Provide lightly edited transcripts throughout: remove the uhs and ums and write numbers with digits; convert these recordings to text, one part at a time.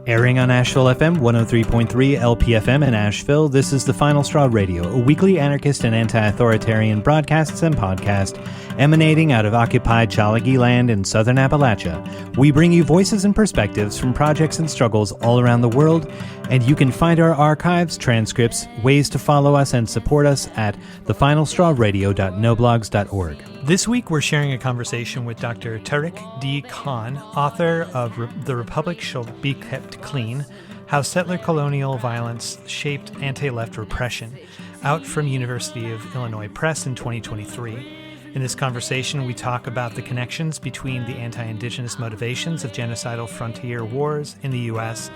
Airing on Asheville FM 103.3 LPFM in Asheville, this is The Final Straw Radio, a weekly anarchist and anti-authoritarian broadcasts and podcast emanating out of occupied Chalagi land in southern Appalachia. We bring you voices and perspectives from projects and struggles all around the world, and you can find our archives, transcripts, ways to follow us and support us at thefinalstrawradio.noblogs.org. This week we're sharing a conversation with Dr. Tariq D. Khan, author of The Republic Shall Be Kept Clean, How Settler Colonial Violence Shaped Anti-Left Repression, out from University of Illinois Press in 2023. In this conversation, we talk about the connections between the anti-Indigenous motivations of genocidal frontier wars in the U.S.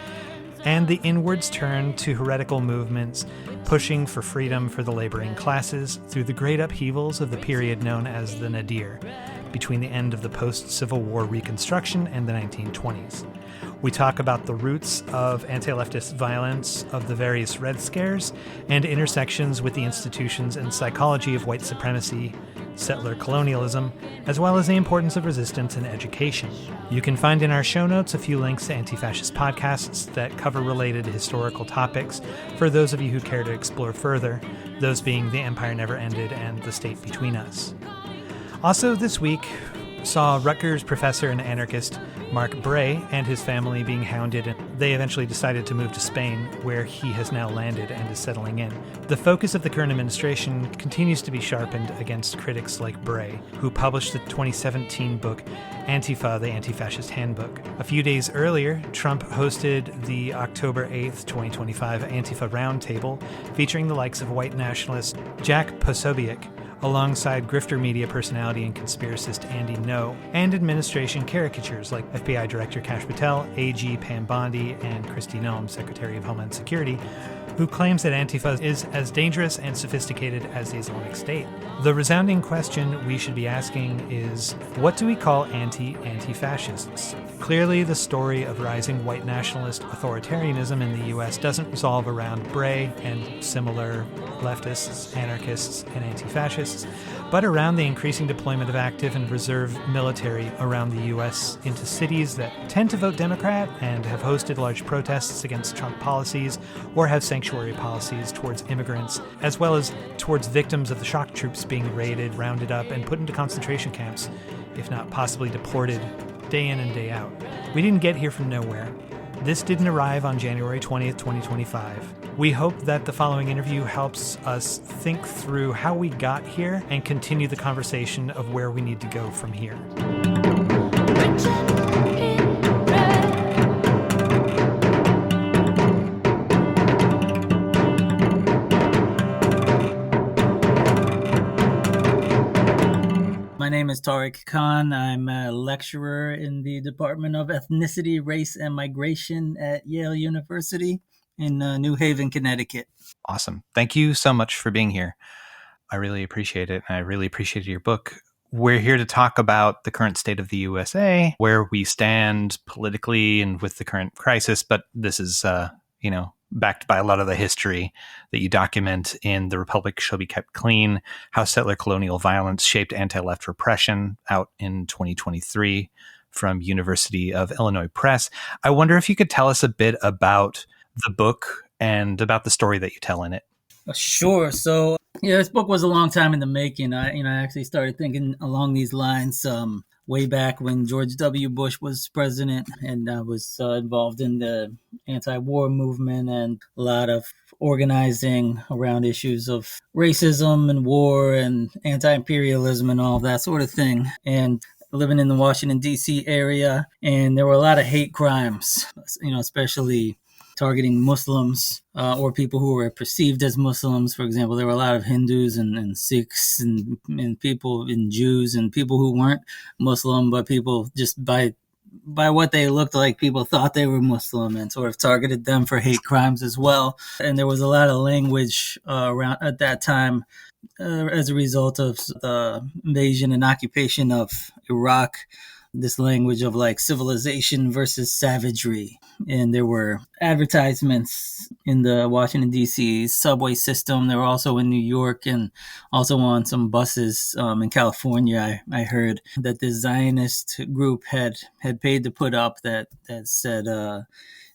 and the inwards turn to heretical movements pushing for freedom for the laboring classes through the great upheavals of the period known as the Nadir, between the end of the post-Civil War Reconstruction and the 1920s. We talk about the roots of anti-leftist violence of the various Red Scares and intersections with the institutions and psychology of white supremacy, settler colonialism, as well as the importance of resistance and education. You can find in our show notes a few links to anti-fascist podcasts that cover related historical topics for those of you who care to explore further, those being The Empire Never Ended and The State Between Us. Also this week saw Rutgers professor and anarchist Mark Bray and his family being hounded, and they eventually decided to move to Spain, where he has now landed and is settling in. The focus of the current administration continues to be sharpened against critics like Bray, who published the 2017 book Antifa, the Anti-Fascist Handbook. A few days earlier, Trump hosted the October 8th, 2025 Antifa Roundtable, featuring the likes of white nationalist Jack Posobiec, alongside grifter media personality and conspiracist Andy Ngo, and administration caricatures like FBI Director Kash Patel, AG Pam Bondi, and Kristi Noem, Secretary of Homeland Security, who claims that Antifa is as dangerous and sophisticated as the Islamic State. The resounding question we should be asking is, what do we call anti-fascists? Clearly, the story of rising white nationalist authoritarianism in the U.S. doesn't resolve around Bray and similar leftists, anarchists, and anti-fascists, but around the increasing deployment of active and reserve military around the U.S. into cities that tend to vote Democrat and have hosted large protests against Trump policies or have sanctuary policies towards immigrants, as well as towards victims of the shock troops being raided, rounded up, and put into concentration camps, if not possibly deported, day in and day out. We didn't get here from nowhere. This didn't arrive on January 20th, 2025. We hope that the following interview helps us think through how we got here and continue the conversation of where we need to go from here. My name is Tariq Khan. I'm a lecturer in the Department of Ethnicity, Race, and Migration at Yale University in New Haven, Connecticut. Awesome. Thank you so much for being here. I really appreciate it, and I really appreciated your book. We're here to talk about the current state of the USA, where we stand politically and with the current crisis, but this is, backed by a lot of the history that you document in The Republic Shall Be Kept Clean, How Settler Colonial Violence Shaped Anti-Left Repression, out in 2023 from University of Illinois Press. I wonder if you could tell us a bit about the book and about the story that you tell in it. Sure. So, this book was a long time in the making. I actually started thinking along these lines way back when George W. Bush was president, and I was involved in the anti-war movement and a lot of organizing around issues of racism and war and anti-imperialism and all that sort of thing. And living in the Washington, D.C. area, and there were a lot of hate crimes, especially targeting Muslims or people who were perceived as Muslims. For example, there were a lot of Hindus and Sikhs and people and Jews and people who weren't Muslim, but people just by what they looked like, people thought they were Muslim and sort of targeted them for hate crimes as well. And there was a lot of language around at that time as a result of the invasion and occupation of Iraq, this language of like civilization versus savagery. And there were advertisements in the Washington, D.C. subway system. They were also in New York and also on some buses in California. I heard that the Zionist group had paid to put up that said,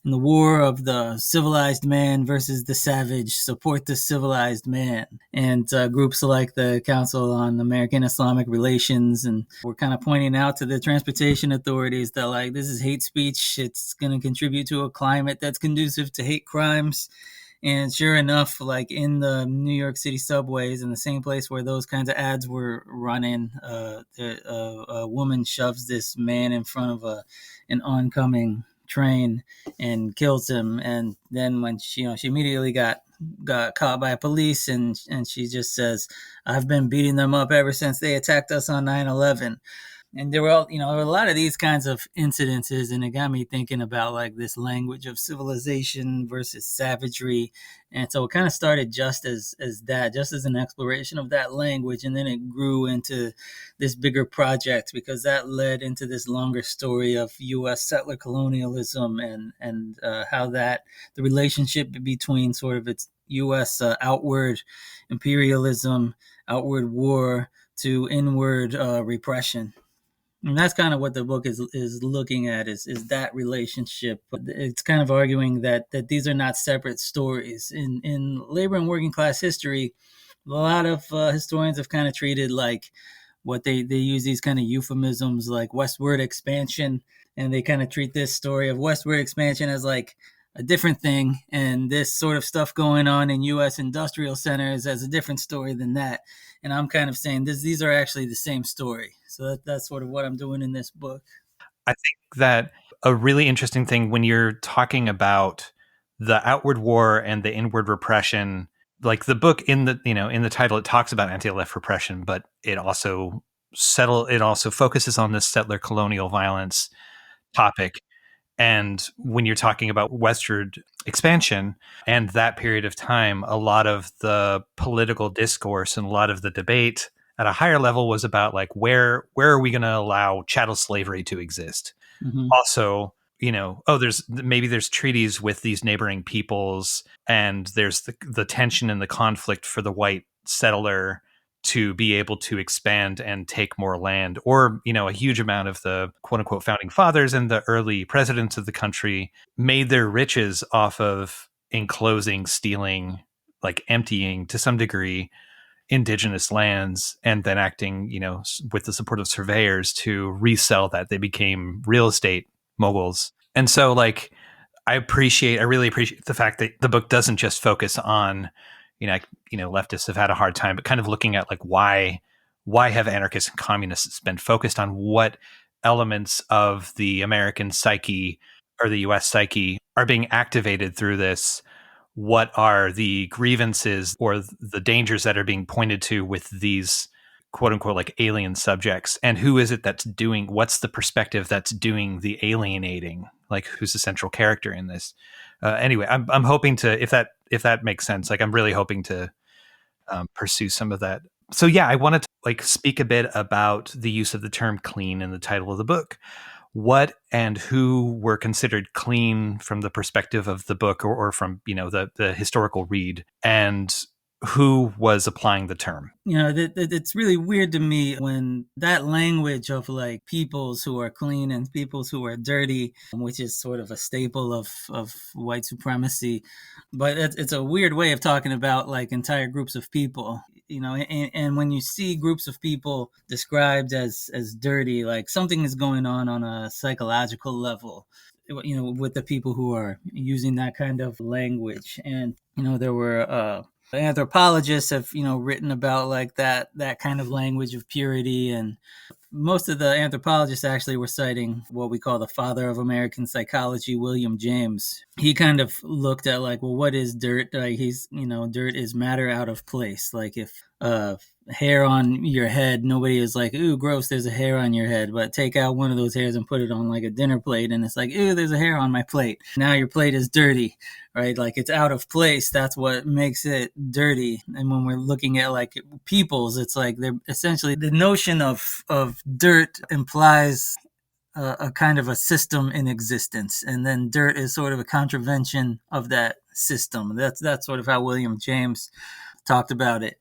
in the war of the civilized man versus the savage, support the civilized man. And groups like the Council on American Islamic Relations and were kind of pointing out to the transportation authorities that, like, this is hate speech. It's going to contribute to a climate that's conducive to hate crimes. And sure enough, like in the New York City subways, in the same place where those kinds of ads were running, a woman shoves this man in front of an oncoming train and kills him. And then when she immediately got caught by police, and she just says, "I've been beating them up ever since they attacked us on 9/11." And there were there were a lot of these kinds of incidences, and it got me thinking about like this language of civilization versus savagery. And so it kind of started just as that, just as an exploration of that language, and then it grew into this bigger project because that led into this longer story of U.S. settler colonialism and how that the relationship between sort of its U.S. Outward imperialism, outward war to inward repression. And that's kind of what the book is looking at is that relationship. It's kind of arguing that these are not separate stories. In labor and working class history, a lot of historians have kind of treated like what they use these kind of euphemisms like westward expansion, and they kind of treat this story of westward expansion as like a different thing, and this sort of stuff going on in U.S. industrial centers as a different story than that. And I'm kind of saying these are actually the same story. So that's sort of what I'm doing in this book. I think that a really interesting thing when you're talking about the outward war and the inward repression, like the book in the title, it talks about anti-left repression, but it also focuses on this settler colonial violence topic. And when you're talking about westward expansion and that period of time, a lot of the political discourse and a lot of the debate at a higher level was about like where are we going to allow chattel slavery to exist? Mm-hmm. Also, there's treaties with these neighboring peoples, and there's the tension and the conflict for the white settler to be able to expand and take more land. Or, a huge amount of the quote unquote founding fathers and the early presidents of the country made their riches off of enclosing, stealing, like emptying to some degree indigenous lands, and then acting, with the support of surveyors to resell that. They became real estate moguls. And so like, I really appreciate the fact that the book doesn't just focus on, leftists have had a hard time, but kind of looking at like why have anarchists and communists been focused on what elements of the American psyche or the US psyche are being activated through this. What are the grievances or the dangers that are being pointed to with these quote unquote like alien subjects, and who is it that's doing, what's the perspective that's doing the alienating, like who's the central character in this? Anyway, I'm hoping to, if that makes sense, like I'm really hoping to pursue some of that. So yeah, I wanted to like speak a bit about the use of the term clean in the title of the book. What and who were considered clean from the perspective of the book or from, the historical read, and who was applying the term? It's really weird to me when that language of like peoples who are clean and peoples who are dirty, which is sort of a staple of white supremacy, but it's a weird way of talking about like entire groups of people. And when you see groups of people described as dirty, like something is going on a psychological level, with the people who are using that kind of language. And there were anthropologists have written about like that kind of language of purity, and most of the anthropologists actually were citing what we call the father of American psychology, William James. He kind of looked at like, well, what is dirt? Like dirt is matter out of place. Like if hair on your head, nobody is like, ooh, gross, there's a hair on your head. But take out one of those hairs and put it on like a dinner plate, and it's like, ooh, there's a hair on my plate. Now your plate is dirty, right? Like it's out of place. That's what makes it dirty. And when we're looking at like peoples, it's like they're essentially the notion of dirt implies a kind of a system in existence, and then dirt is sort of a contravention of that system. That's sort of how William James talked about it.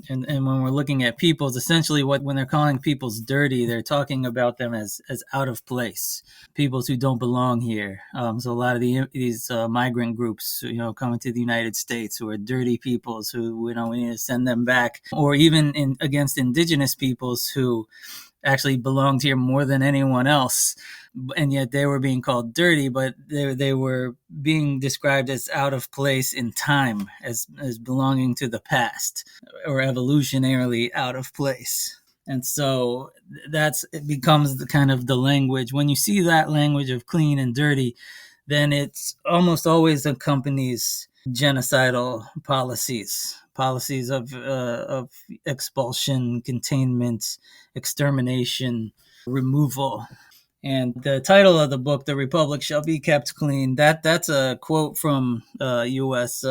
And when we're looking at peoples, essentially when they're calling peoples dirty, they're talking about them as out of place, peoples who don't belong here. So a lot of these migrant groups, coming to the United States, who are dirty peoples, who we need to send them back, or even against indigenous peoples who actually belonged here more than anyone else, and yet they were being called dirty, but they were being described as out of place in time, as belonging to the past, or evolutionarily out of place. And so it becomes the kind of the language. When you see that language of clean and dirty, then it's almost always accompanies genocidal policies of expulsion, containment, extermination, removal. And the title of the book, "The Republic Shall Be Kept Clean," that's a quote from U.S.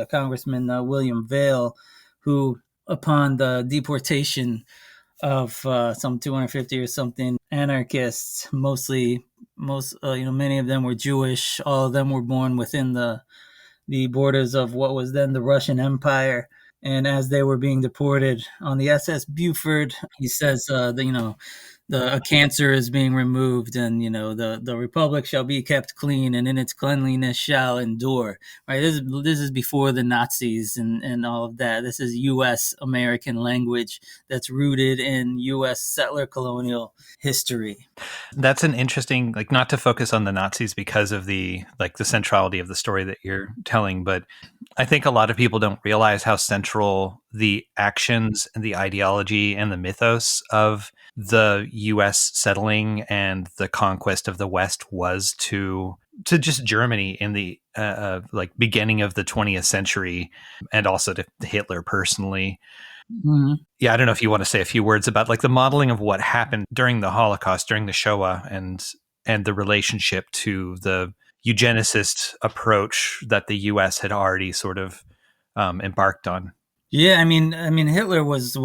Congressman William Vail, who, upon the deportation of some 250 or something anarchists, many of them were Jewish, all of them were born within the borders of what was then the Russian Empire. And as they were being deported on the SS Buford, he says, a cancer is being removed, and the republic shall be kept clean, and in its cleanliness shall endure. Right? This is before the Nazis and all of that. This is U.S. American language that's rooted in U.S. settler colonial history. That's an interesting, not to focus on the Nazis because of the centrality of the story that you're telling, but I think a lot of people don't realize how central the actions and the ideology and the mythos of the U.S. settling and the conquest of the West was to just Germany in the beginning of the 20th century, and also to Hitler personally. Mm-hmm. Yeah, I don't know if you want to say a few words about the modeling of what happened during the Holocaust, during the Shoah, and the relationship to the eugenicist approach that the U.S. had already sort of embarked on. Yeah, I mean, Hitler was,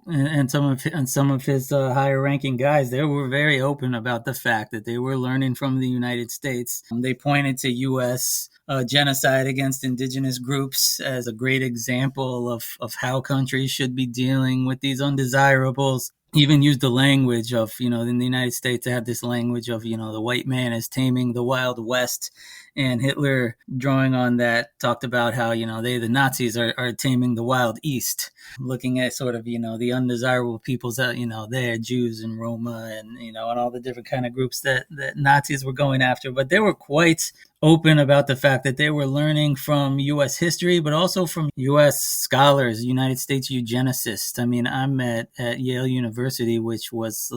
and some of his higher ranking guys, they were very open about the fact that they were learning from the United States. They pointed to U.S. Genocide against indigenous groups as a great example of how countries should be dealing with these undesirables. Even used the language of, in the United States, they have this language of, the white man is taming the Wild West. And Hitler, drawing on that, talked about how, the Nazis are taming the Wild East, looking at sort of, the undesirable peoples that, they're Jews and Roma and all the different kind of groups that Nazis were going after. But they were quite open about the fact that they were learning from U.S. history, but also from U.S. scholars, United States eugenicists. I mean, I'm at Yale University, which was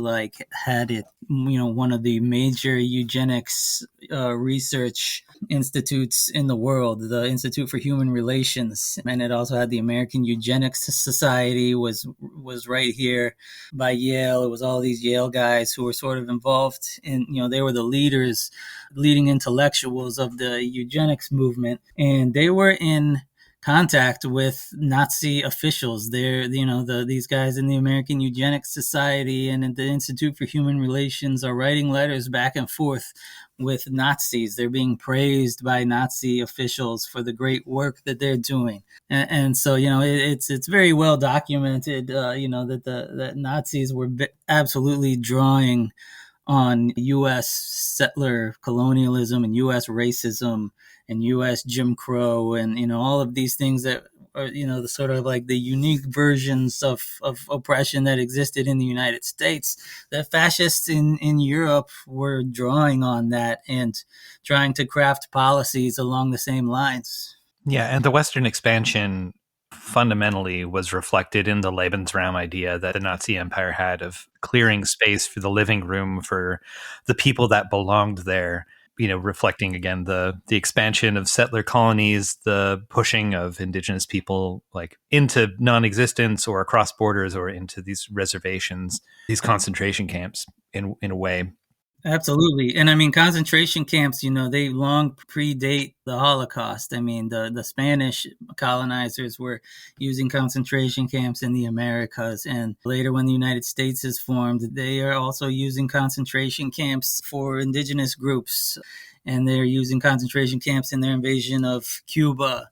had it, one of the major eugenics research institutes in the world, the Institute for Human Relations. And it also had the American Eugenics Society was right here by Yale. It was all these Yale guys who were sort of involved in, they were the leading intellectuals of the eugenics movement, and they were in contact with Nazi officials. They're, these guys in the American Eugenics Society and at the Institute for Human Relations are writing letters back and forth with Nazis. They're being praised by Nazi officials for the great work that they're doing. And so, it's very well documented, that Nazis were absolutely drawing on U.S. settler colonialism and U.S. racism and U.S. Jim Crow and, all of these things that are, the sort of the unique versions of oppression that existed in the United States. The fascists in Europe were drawing on that and trying to craft policies along the same lines. Yeah, and the Western expansion fundamentally was reflected in the Lebensraum idea that the Nazi Empire had of clearing space for the living room for the people that belonged there, reflecting again the expansion of settler colonies, the pushing of indigenous people into non-existence or across borders or into these reservations, these concentration camps in a way. Absolutely. And I mean, concentration camps, they long predate the Holocaust. I mean, the Spanish colonizers were using concentration camps in the Americas. And later, when the United States is formed, they are also using concentration camps for indigenous groups. And they're using concentration camps in their invasion of Cuba.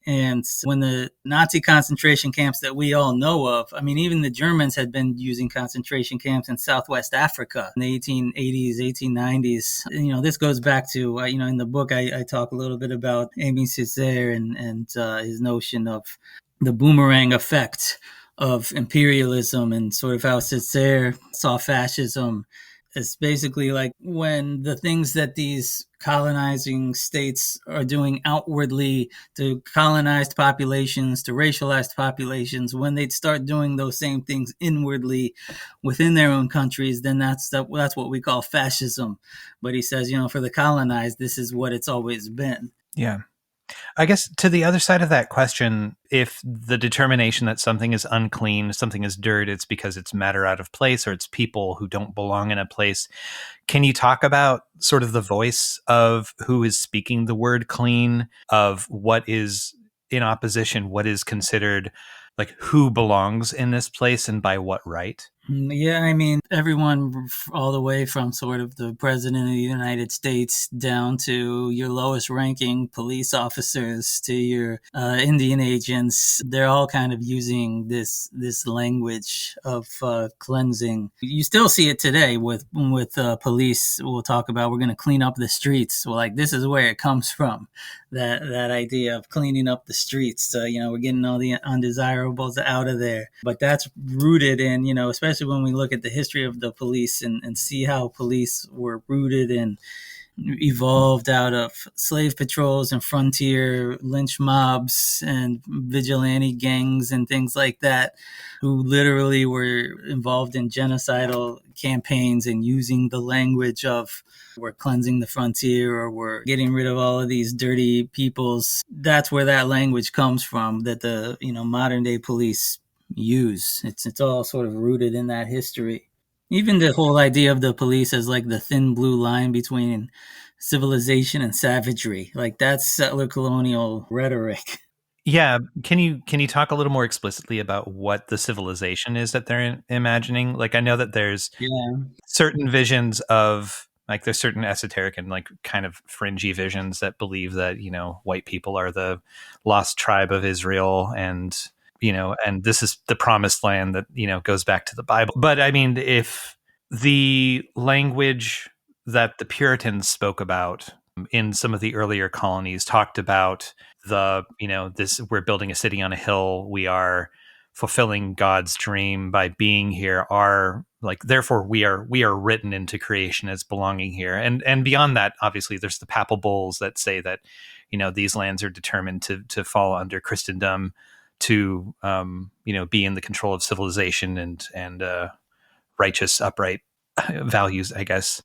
And when the Nazi concentration camps that we all know of, I mean, even the Germans had been using concentration camps in Southwest Africa in the 1880s, 1890s. This goes back to, in the book, I talk a little bit about Aimé Césaire and his notion of the boomerang effect of imperialism and sort of how Césaire saw fascism. It's basically like when the things that these colonizing states are doing outwardly to colonized populations, to racialized populations, when they'd start doing those same things inwardly within their own countries, then that's what we call fascism. But he says, for the colonized, this is what it's always been. Yeah. I guess to the other side of that question, if the determination that something is unclean, something is dirt, it's because it's matter out of place or it's people who don't belong in a place. Can you talk about sort of the voice of who is speaking the word clean, of what is in opposition, what is considered like who belongs in this place and by what right? Yeah, I mean, everyone all the way from sort of the president of the United States down to your lowest ranking police officers to your Indian agents, they're all kind of using this language of cleansing. You still see it today with police. We'll talk about we're going to clean up the streets. Well, like this is where it comes from. That idea of cleaning up the streets. We're getting all the undesirables out of there. But that's rooted in, especially when we look at the history of the police and see how police were rooted and evolved out of slave patrols and frontier lynch mobs and vigilante gangs and things like that, who literally were involved in genocidal campaigns and using the language of we're cleansing the frontier or we're getting rid of all of these dirty peoples. That's where that language comes from that the modern day police use. It's all sort of rooted in that history. Even the whole idea of the police as like the thin blue line between civilization and savagery, like that's settler colonial rhetoric. Yeah, can you talk a little more explicitly about what the civilization is that they're imagining? Like I know that there's Yeah. certain visions of like there's certain esoteric and like kind of fringy visions that believe that, white people are the lost tribe of Israel and, and this is the promised land that, goes back to the Bible. But I mean, if the language that the Puritans spoke about in some of the earlier colonies talked about this, we're building a city on a hill, we are fulfilling God's dream by being here, are like therefore we are written into creation as belonging here, and beyond that obviously there's the papal bulls that say that these lands are determined to fall under Christendom, to be in the control of civilization and righteous upright values, I guess.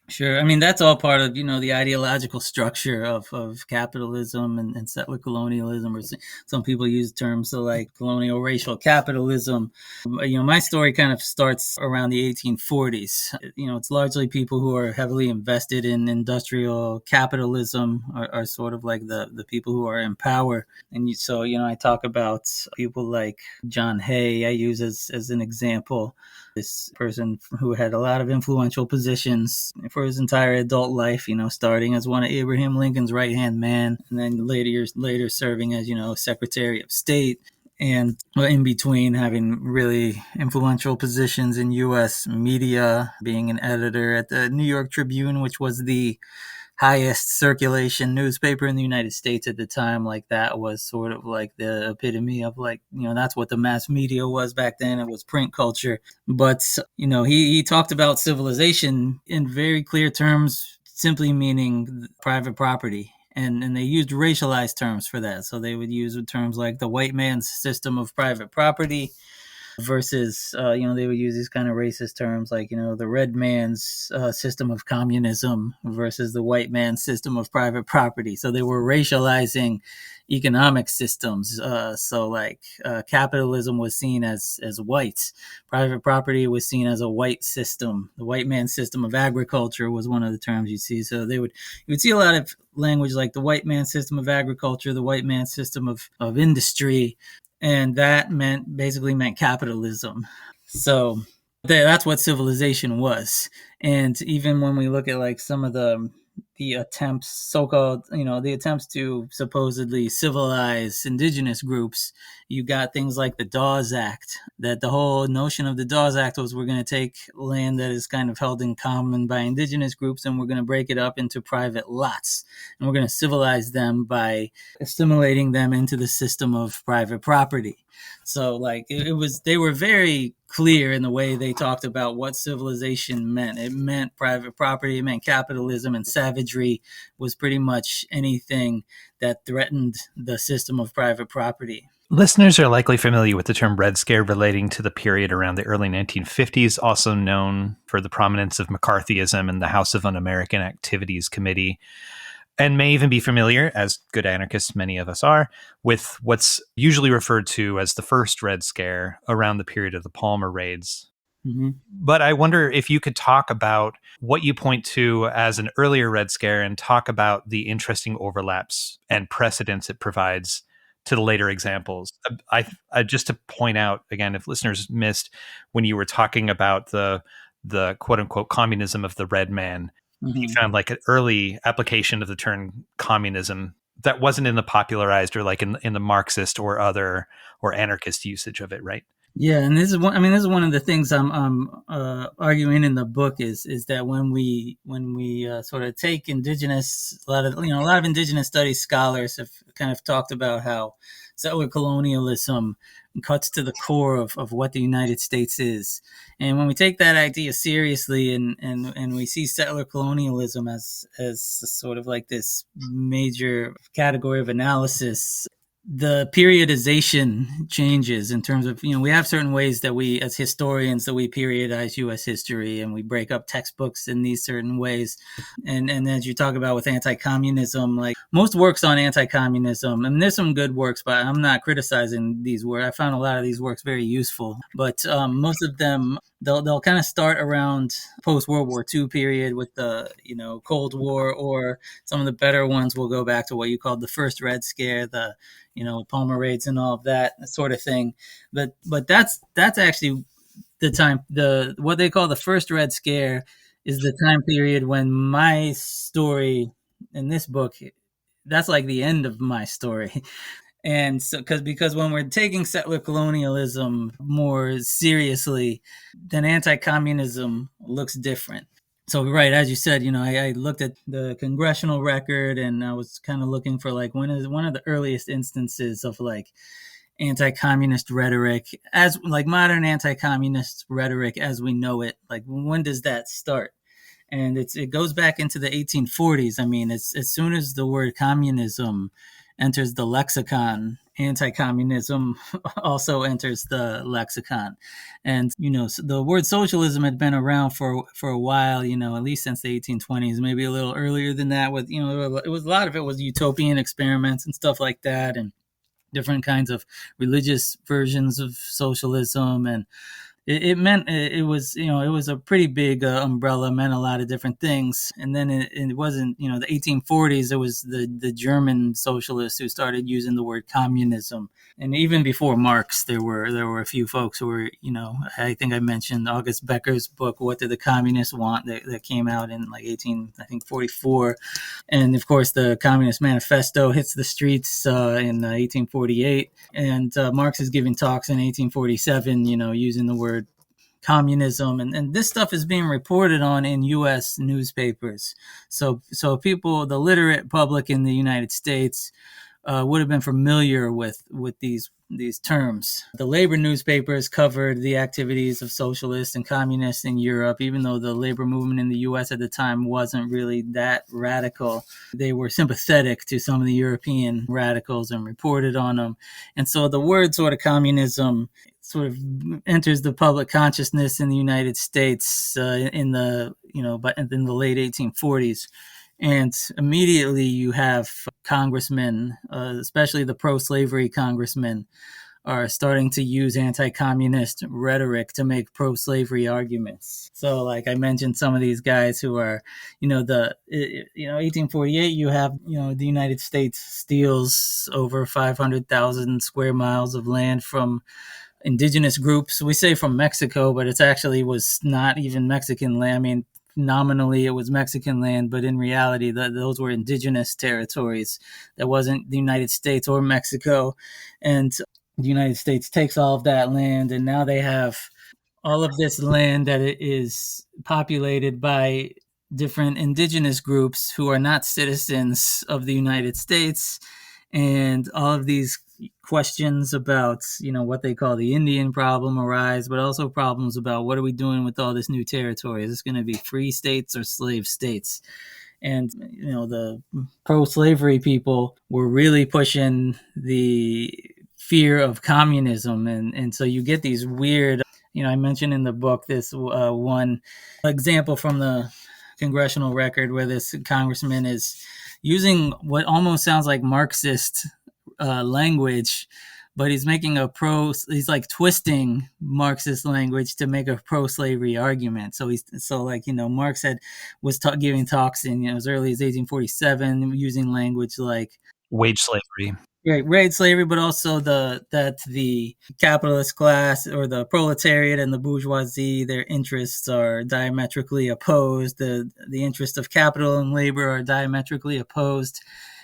Sure. I mean, that's all part of, the ideological structure of capitalism and settler colonialism, or some people use terms like colonial racial capitalism. My story kind of starts around the 1840s. It's largely people who are heavily invested in industrial capitalism are sort of like the people who are in power. And so, I talk about people like John Hay, I use as an example. This person who had a lot of influential positions for his entire adult life, starting as one of Abraham Lincoln's right-hand man, and then later serving as, Secretary of State, and in between having really influential positions in U.S. media, being an editor at the New York Tribune, which was the highest circulation newspaper in the United States at the time. Like that was sort of like the epitome of like, that's what the mass media was back then. It was print culture. But, he talked about civilization in very clear terms, simply meaning private property. And they used racialized terms for that. So they would use terms like the white man's system of private property, versus, they would use these kind of racist terms like, the red man's system of communism versus the white man's system of private property. So they were racializing economic systems. Capitalism was seen as white. Private property was seen as a white system. The white man's system of agriculture was one of the terms you see. So you would see a lot of language like the white man's system of agriculture, the white man's system of industry, and that basically meant capitalism. So that's what civilization was. And even when we look at like some of the attempts, so-called, the attempts to supposedly civilize indigenous groups, you got things like the Dawes Act, that the whole notion of the Dawes Act was we're going to take land that is kind of held in common by indigenous groups and we're going to break it up into private lots. And we're going to civilize them by assimilating them into the system of private property. So they were very clear in the way they talked about what civilization meant. It meant private property, it meant capitalism, and savagery was pretty much anything that threatened the system of private property. Listeners are likely familiar with the term Red Scare relating to the period around the early 1950s, also known for the prominence of McCarthyism and the House of Un-American Activities Committee, and may even be familiar, as good anarchists many of us are, with what's usually referred to as the first Red Scare around the period of the Palmer raids. Mm-hmm. But I wonder if you could talk about what you point to as an earlier Red Scare and talk about the interesting overlaps and precedents it provides to the later examples. I just to point out, again, if listeners missed, when you were talking about the quote-unquote communism of the red man, Mm-hmm. you found like an early application of the term communism that wasn't in the popularized or like in the Marxist or other or anarchist usage of it, right? Yeah, and this is one of the things I'm arguing in the book is that when we sort of take indigenous, a lot of indigenous studies scholars have kind of talked about how settler colonialism cuts to the core of what the United States is. And when we take that idea seriously and we see settler colonialism as sort of like this major category of analysis, the periodization changes in terms of, we have certain ways that we, as historians, that we periodize U.S. history and we break up textbooks in these certain ways. And as you talk about with anti-communism, like most works on anti-communism, I mean, there's some good works, but I'm not criticizing these works. I found a lot of these works very useful, but most of them, they'll kind of start around post-World War II period with the, Cold War, or some of the better ones will go back to what you called the first Red Scare, the Palmer raids and all of that sort of thing. But that's actually the time, what they call the first Red Scare is the time period when my story in this book, that's like the end of my story. And so, because when we're taking settler colonialism more seriously, then anti-communism looks different. So, right, as you said, I looked at the congressional record and I was kind of looking for like when is one of the earliest instances of like anti-communist rhetoric, as like modern anti-communist rhetoric as we know it. Like, when does that start? And it goes back into the 1840s. I mean, as soon as the word communism enters the lexicon, anti-communism also enters the lexicon. And, the word socialism had been around for a while, at least since the 1820s, maybe a little earlier than that with, it was a lot of it was utopian experiments and stuff like that, and different kinds of religious versions of socialism. And it meant it was a pretty big umbrella, meant a lot of different things. And then it wasn't, the 1840s, it was the German socialists who started using the word communism. And even before Marx, there were a few folks who were, I think I mentioned August Becker's book, What Did the Communists Want, that came out in like 1844. And of course, the Communist Manifesto hits the streets in 1848. And Marx is giving talks in 1847, using the word communism, and this stuff is being reported on in U.S. newspapers. So people, the literate public in the United States, would have been familiar with these terms. The labor newspapers covered the activities of socialists and communists in Europe, even though the labor movement in the U.S. at the time wasn't really that radical. They were sympathetic to some of the European radicals and reported on them. And so the word sort of communism sort of enters the public consciousness in the United States in the in the late 1840s. And immediately you have congressmen, especially the pro-slavery congressmen, are starting to use anti-communist rhetoric to make pro-slavery arguments. So, like I mentioned, some of these guys who are, 1848, you have, the United States steals over 500,000 square miles of land from indigenous groups. We say from Mexico, but it actually was not even Mexican land. I mean, nominally it was Mexican land, but in reality, those were indigenous territories. That wasn't the United States or Mexico. And the United States takes all of that land, and now they have all of this land that is populated by different indigenous groups who are not citizens of the United States. And all of these questions about, what they call the Indian problem arise, but also problems about what are we doing with all this new territory? Is this going to be free states or slave states? And, the pro-slavery people were really pushing the fear of communism. And so you get these weird, I mentioned in the book this one example from the congressional record where this congressman is using what almost sounds like Marxist language, but he's making he's like twisting Marxist language to make a pro-slavery argument. So Marx was giving talks in, as early as 1847, using language like wage slavery. Right, slavery, but also that the capitalist class or the proletariat and the bourgeoisie, their interests are diametrically opposed. The interests of capital and labor are diametrically opposed.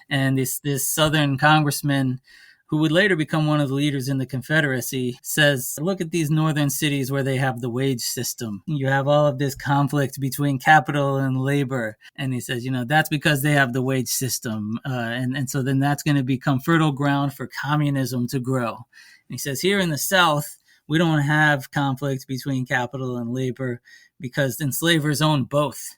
And this Southern congressman, who would later become one of the leaders in the Confederacy, says, look at these northern cities where they have the wage system. You have all of this conflict between capital and labor. And he says, that's because they have the wage system. And so then that's going to become fertile ground for communism to grow. And he says, here in the South, we don't have conflict between capital and labor because enslavers own both.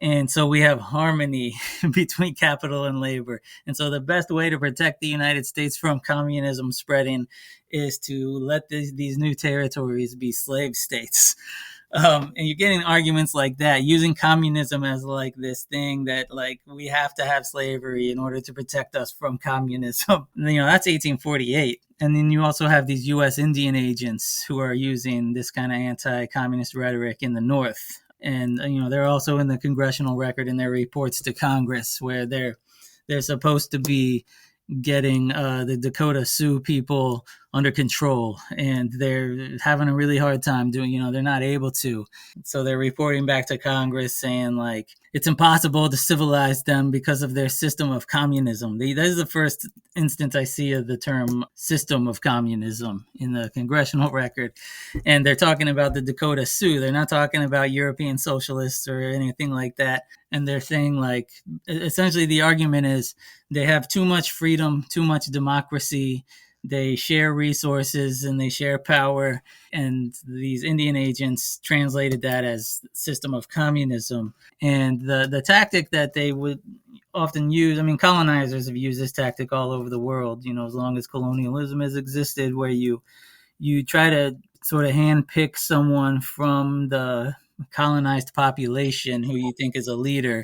And so we have harmony between capital and labor. And so the best way to protect the United States from communism spreading is to let these new territories be slave states. And you're getting arguments like that, using communism as like this thing that like we have to have slavery in order to protect us from communism. That's 1848. And then you also have these U.S. Indian agents who are using this kind of anti-communist rhetoric in the North. And, they're also in the congressional record in their reports to Congress where they're supposed to be getting the Dakota Sioux people under control, and they're having a really hard time doing, they're not able to. So they're reporting back to Congress saying like, it's impossible to civilize them because of their system of communism. That is the first instance I see of the term system of communism in the congressional record. And they're talking about the Dakota Sioux. They're not talking about European socialists or anything like that. And they're saying like, essentially the argument is they have too much freedom, too much democracy. They share resources and they share power. And these Indian agents translated that as system of communism. And the tactic that they would often use, colonizers have used this tactic all over the world, as long as colonialism has existed, where you try to sort of handpick someone from the colonized population who you think is a leader,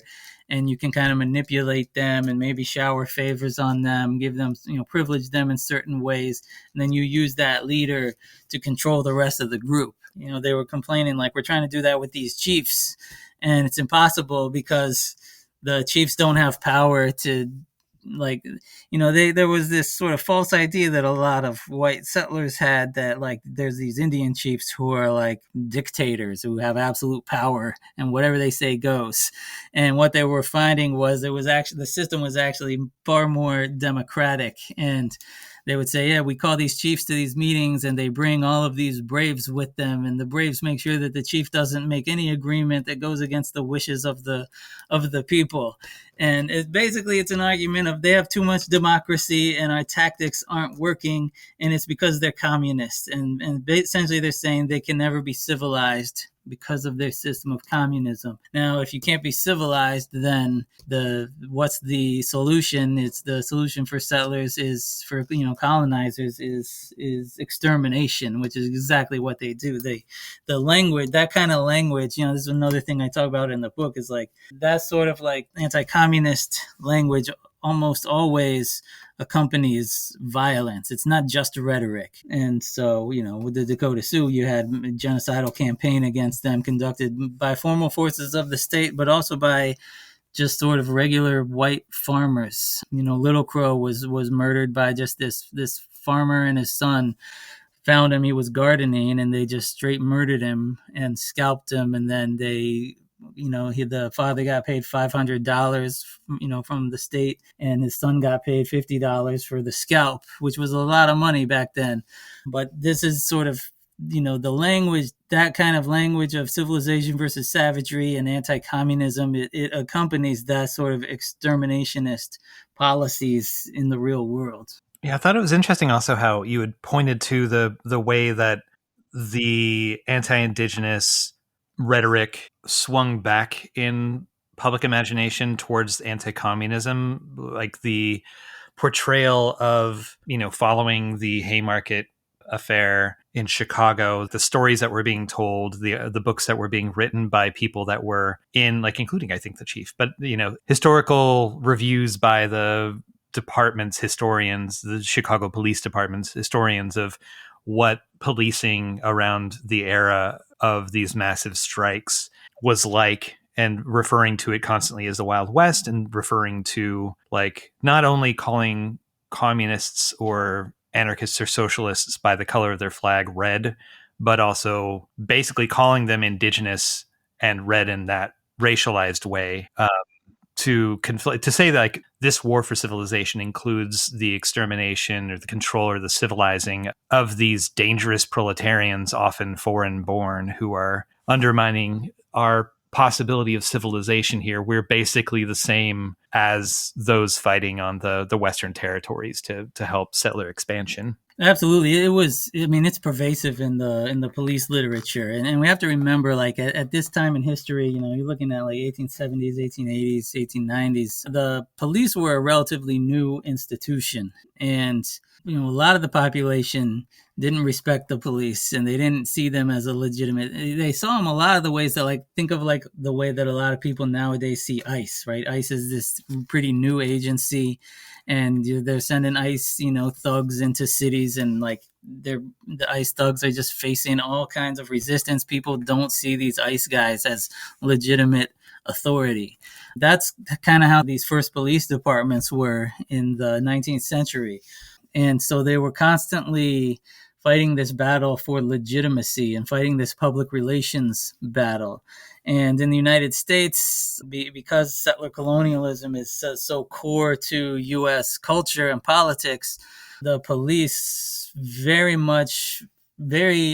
and you can kind of manipulate them and maybe shower favors on them, give them, privilege them in certain ways. And then you use that leader to control the rest of the group. They were complaining like, we're trying to do that with these chiefs, and it's impossible because the chiefs don't have power to, there was this sort of false idea that a lot of white settlers had that like there's these Indian chiefs who are like dictators who have absolute power and whatever they say goes. And what they were finding was the system was actually far more democratic. And they would say, we call these chiefs to these meetings and they bring all of these braves with them. And the braves make sure that the chief doesn't make any agreement that goes against the wishes of the people. And it's an argument of they have too much democracy and our tactics aren't working. And it's because they're communists. And essentially they're saying they can never be civilized because of their system of communism. Now, if you can't be civilized, then what's the solution? It's the solution for settlers is for colonizers is extermination, which is exactly what they do. The language, that kind of language, this is another thing I talk about in the book, is like that sort of like anti-communist language almost always accompanies violence. It's not just rhetoric. And so, with the Dakota Sioux, you had a genocidal campaign against them conducted by formal forces of the state, but also by just sort of regular white farmers. Little Crow was murdered by just this farmer and his son. Found him, he was gardening, and they just straight murdered him and scalped him. And then the father got paid $500, from the state, and his son got paid $50 for the scalp, which was a lot of money back then. But this is sort of, the language, that kind of language of civilization versus savagery and anti-communism, it accompanies that sort of exterminationist policies in the real world. Yeah, I thought it was interesting also how you had pointed to the way that the anti-Indigenous rhetoric swung back in public imagination towards anti-communism, like the portrayal of, following the Haymarket affair in Chicago, the stories that were being told, the books that were being written by people that were in, like, including, I think, the chief, but, historical reviews by the department's historians, the Chicago Police Department's historians, of what policing around the era of these massive strikes was like, and referring to it constantly as the Wild West, and referring to, like, not only calling communists or anarchists or socialists by the color of their flag red, but also basically calling them indigenous and red in that racialized way. To conflict, to say that, like, this war for civilization includes the extermination or the control or the civilizing of these dangerous proletarians, often foreign born, who are undermining our possibility of civilization here. We're basically the same as those fighting on the Western territories to help settler expansion. Absolutely. It's pervasive in the police literature. And we have to remember, like, at this time in history, you're looking at like 1870s, 1880s, 1890s, the police were a relatively new institution. And, a lot of the population didn't respect the police, and they didn't see them as a legitimate. They saw them a lot of the ways that, like, think of like the way that a lot of people nowadays see ICE, right? ICE is this pretty new agency, and they're sending ICE, thugs into cities, and like the ICE thugs are just facing all kinds of resistance. People don't see these ICE guys as legitimate authority. That's kind of how these first police departments were in the 19th century. And so they were constantly fighting this battle for legitimacy and fighting this public relations battle. And in the United States, because settler colonialism is so core to U.S. culture and politics, the police very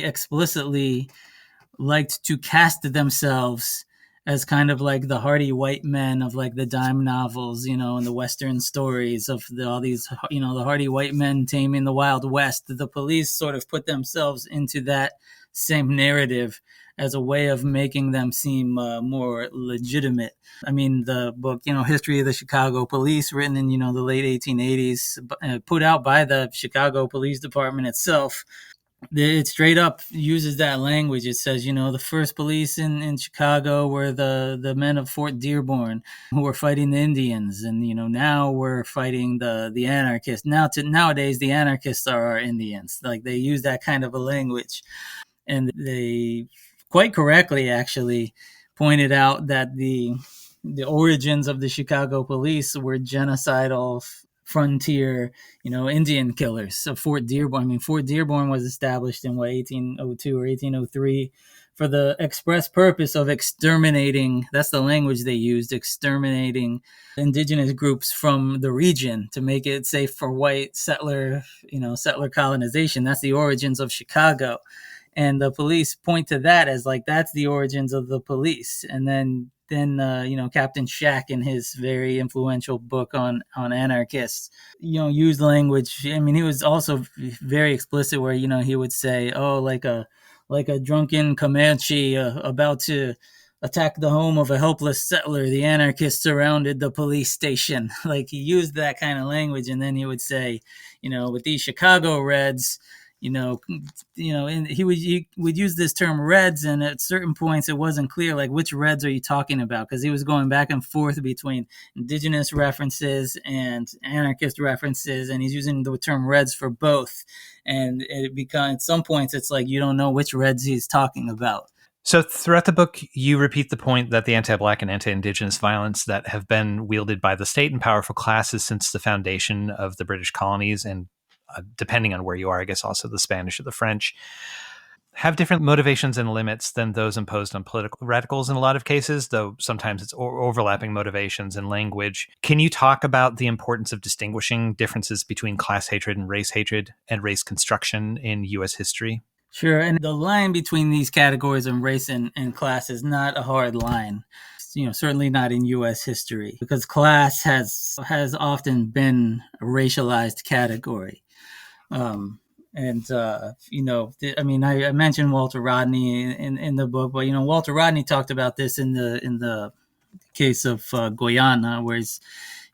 explicitly liked to cast themselves as kind of like the hardy white men of like the dime novels, and the Western stories of all these, the hardy white men taming the Wild West. The police sort of put themselves into that same narrative as a way of making them seem more legitimate. I mean, the book, History of the Chicago Police, written in, the late 1880s, put out by the Chicago Police Department itself, it straight up uses that language. It says, the first police in Chicago were the men of Fort Dearborn who were fighting the Indians. And, now we're fighting the anarchists. Nowadays, the anarchists are our Indians. Like, they use that kind of a language. And they quite correctly actually pointed out that the origins of the Chicago police were genocidal frontier, Indian killers. So Fort Dearborn was established in 1802 or 1803 for the express purpose of exterminating, that's the language they used, exterminating indigenous groups from the region to make it safe for white settler colonization. That's the origins of Chicago. And the police point to that as like, that's the origins of the police. And then Captain Shack, in his very influential book on anarchists, used language. I mean, he was also very explicit where, he would say, oh, like a like a drunken Comanche about to attack the home of a helpless settler. The anarchists surrounded the police station. Like he used that kind of language, and then he would say, with these Chicago Reds, and he would use this term Reds, and at certain points it wasn't clear like which Reds are you talking about, because he was going back and forth between indigenous references and anarchist references, and he's using the term Reds for both, and it becomes at some points it's like you don't know which Reds he's talking about. So throughout the book, you repeat the point that the anti-Black and anti-Indigenous violence that have been wielded by the state and powerful classes since the foundation of the British colonies, and depending on where you are, I guess also the Spanish or the French, have different motivations and limits than those imposed on political radicals in a lot of cases, though sometimes it's overlapping motivations and language. Can you talk about the importance of distinguishing differences between class hatred and race construction in U.S. history? Sure, and the line between these categories of race and class is not a hard line. Certainly not in U.S. history, because class has often been a racialized category. I mentioned Walter Rodney in the book, but Walter Rodney talked about this in the case of Guyana, where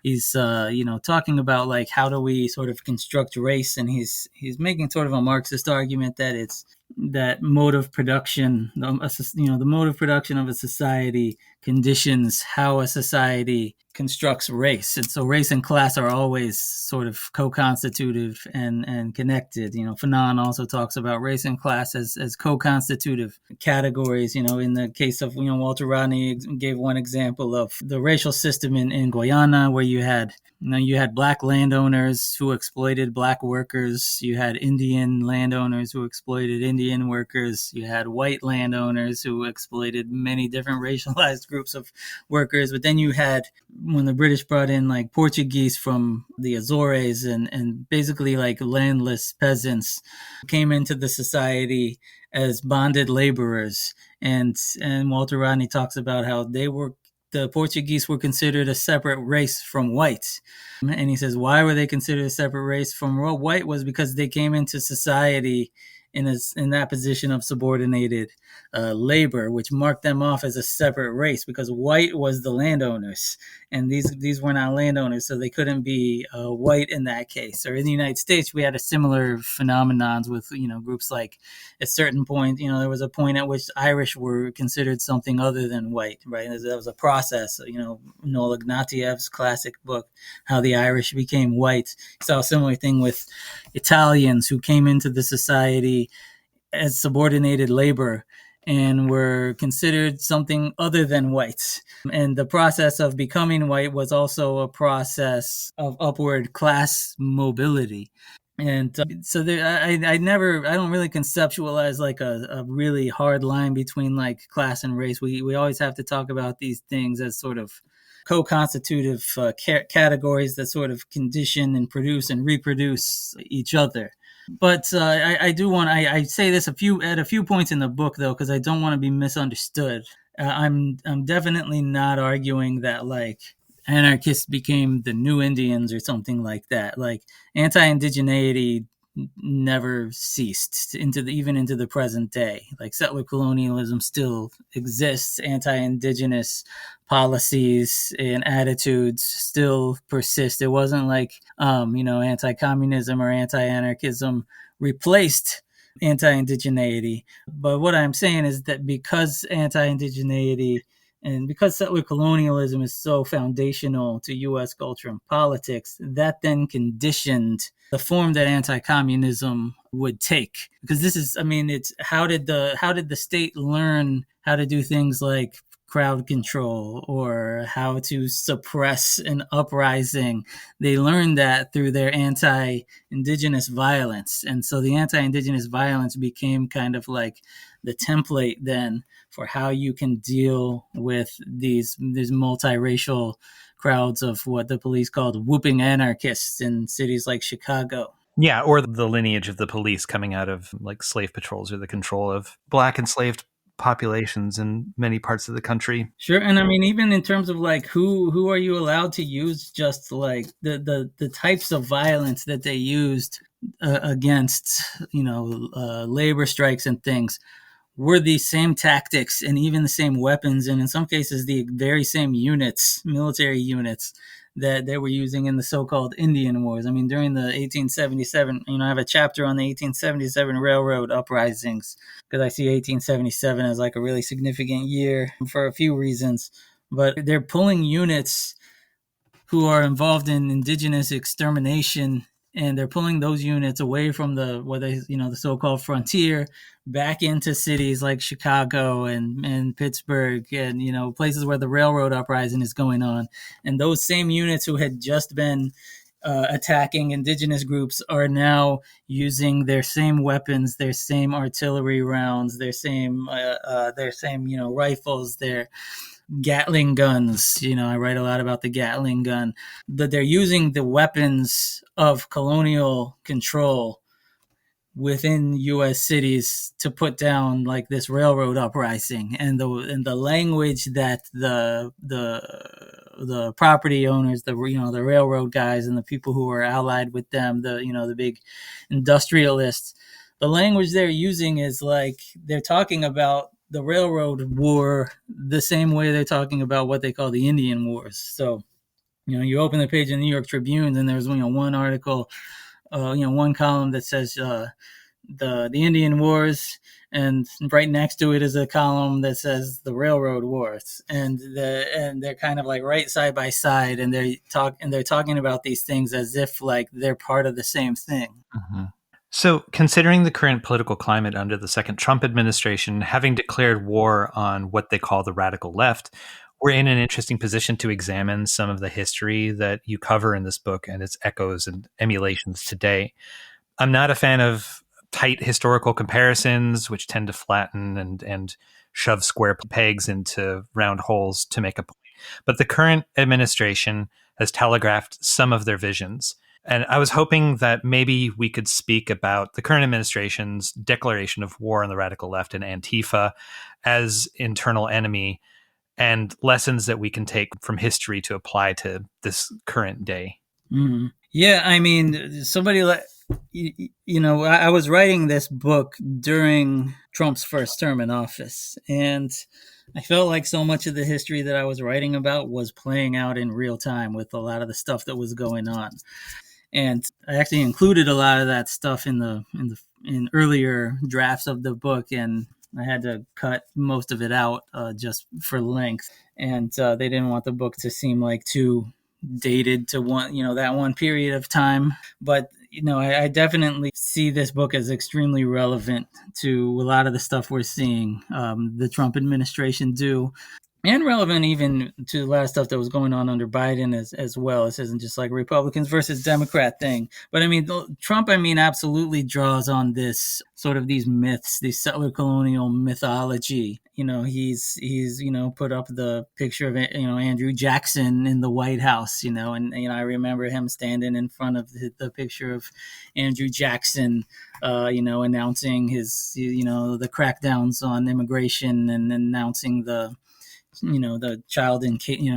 he's talking about like how do we sort of construct race, and he's making sort of a Marxist argument that it's that mode of production, the mode of production of a society conditions how a society constructs race. And so race and class are always sort of co-constitutive and connected. Fanon also talks about race and class as co-constitutive categories. In the case of, Walter Rodney gave one example of the racial system in Guyana, where you had Black landowners who exploited Black workers. You had Indian landowners who exploited Indian workers. You had white landowners who exploited many different racialized groups of workers. But then you had, when the British brought in like Portuguese from the Azores and basically like landless peasants came into the society as bonded laborers. And Walter Rodney talks about how the Portuguese were considered a separate race from whites. And he says, why were they considered a separate race from white? Was because they came into society in that position of subordinated labor, which marked them off as a separate race, because white was the landowners, and these were not landowners, so they couldn't be white in that case. Or in the United States, we had a similar phenomenons with groups like, at certain point, there was a point at which Irish were considered something other than white, right? That was a process. Noel Ignatiev's classic book, How the Irish Became White, saw a similar thing with Italians who came into the society as subordinated labor and were considered something other than whites. And the process of becoming white was also a process of upward class mobility. And so I don't really conceptualize like a really hard line between like class and race. We always have to talk about these things as sort of co-constitutive categories that sort of condition and produce and reproduce each other. But I say this at a few points in the book, though, because I don't want to be misunderstood. I'm definitely not arguing that like anarchists became the new Indians or something like that. Like anti-indigeneity never ceased even into the present day. Like settler colonialism still exists. Anti-Indigenous policies and attitudes still persist. It wasn't like anti-communism or anti-anarchism replaced anti-indigeneity. But what I'm saying is that because anti-indigeneity and because settler colonialism is so foundational to U.S. culture and politics, that then conditioned the form that anti-communism would take. Because it's how did the state learn how to do things like crowd control or how to suppress an uprising? They learned that through their anti-Indigenous violence. And so the anti-Indigenous violence became kind of like the template then for how you can deal with these multiracial crowds of what the police called whooping anarchists in cities like Chicago. Yeah, or the lineage of the police coming out of like slave patrols or the control of Black enslaved populations in many parts of the country. Sure, and I mean, even in terms of like who are you allowed to use, just like the types of violence that they used against labor strikes and things were the same tactics and even the same weapons, and in some cases the very same units, military units, that they were using in the so-called Indian Wars. I mean, during the 1877, I have a chapter on the 1877 railroad uprisings, because I see 1877 as like a really significant year for a few reasons. But they're pulling units who are involved in indigenous extermination, and they're pulling those units away from the so-called frontier back into cities like Chicago and Pittsburgh, and places where the railroad uprising is going on. And those same units who had just been attacking indigenous groups are now using their same weapons, their same artillery rounds, their same rifles, their Gatling guns. I write a lot about the Gatling gun. That they're using the weapons of colonial control within U.S. cities to put down like this railroad uprising, and the language that the property owners, the railroad guys, and the people who are allied with them, the big industrialists, the language they're using is like they're talking about the railroad war the same way they're talking about what they call the Indian Wars. So, you open the page in the New York Tribune, and there's one article, one column that says the Indian Wars, and right next to it is a column that says the Railroad Wars, and they're kind of like right side by side, and they're talking about these things as if like they're part of the same thing. Mm-hmm. So, considering the current political climate under the second Trump administration, having declared war on what they call the radical left, we're in an interesting position to examine some of the history that you cover in this book and its echoes and emulations today. I'm not a fan of tight historical comparisons, which tend to flatten and shove square pegs into round holes to make a point. But the current administration has telegraphed some of their visions. And I was hoping that maybe we could speak about the current administration's declaration of war on the radical left and Antifa as internal enemy, and lessons that we can take from history to apply to this current day. Mm-hmm. Yeah, I mean, somebody like, I was writing this book during Trump's first term in office, and I felt like so much of the history that I was writing about was playing out in real time with a lot of the stuff that was going on. And I actually included a lot of that stuff in earlier drafts of the book, and I had to cut most of it out just for length. And they didn't want the book to seem like too dated to that one period of time. But I definitely see this book as extremely relevant to a lot of the stuff we're seeing the Trump administration do. And relevant even to a lot of stuff that was going on under Biden as well. This isn't just like Republicans versus Democrat thing. But I mean, Trump, absolutely draws on this sort of these myths, these settler colonial mythology. He's put up the picture of Andrew Jackson in the White House. And I remember him standing in front of the picture of Andrew Jackson, announcing his the crackdowns on immigration, and announcing the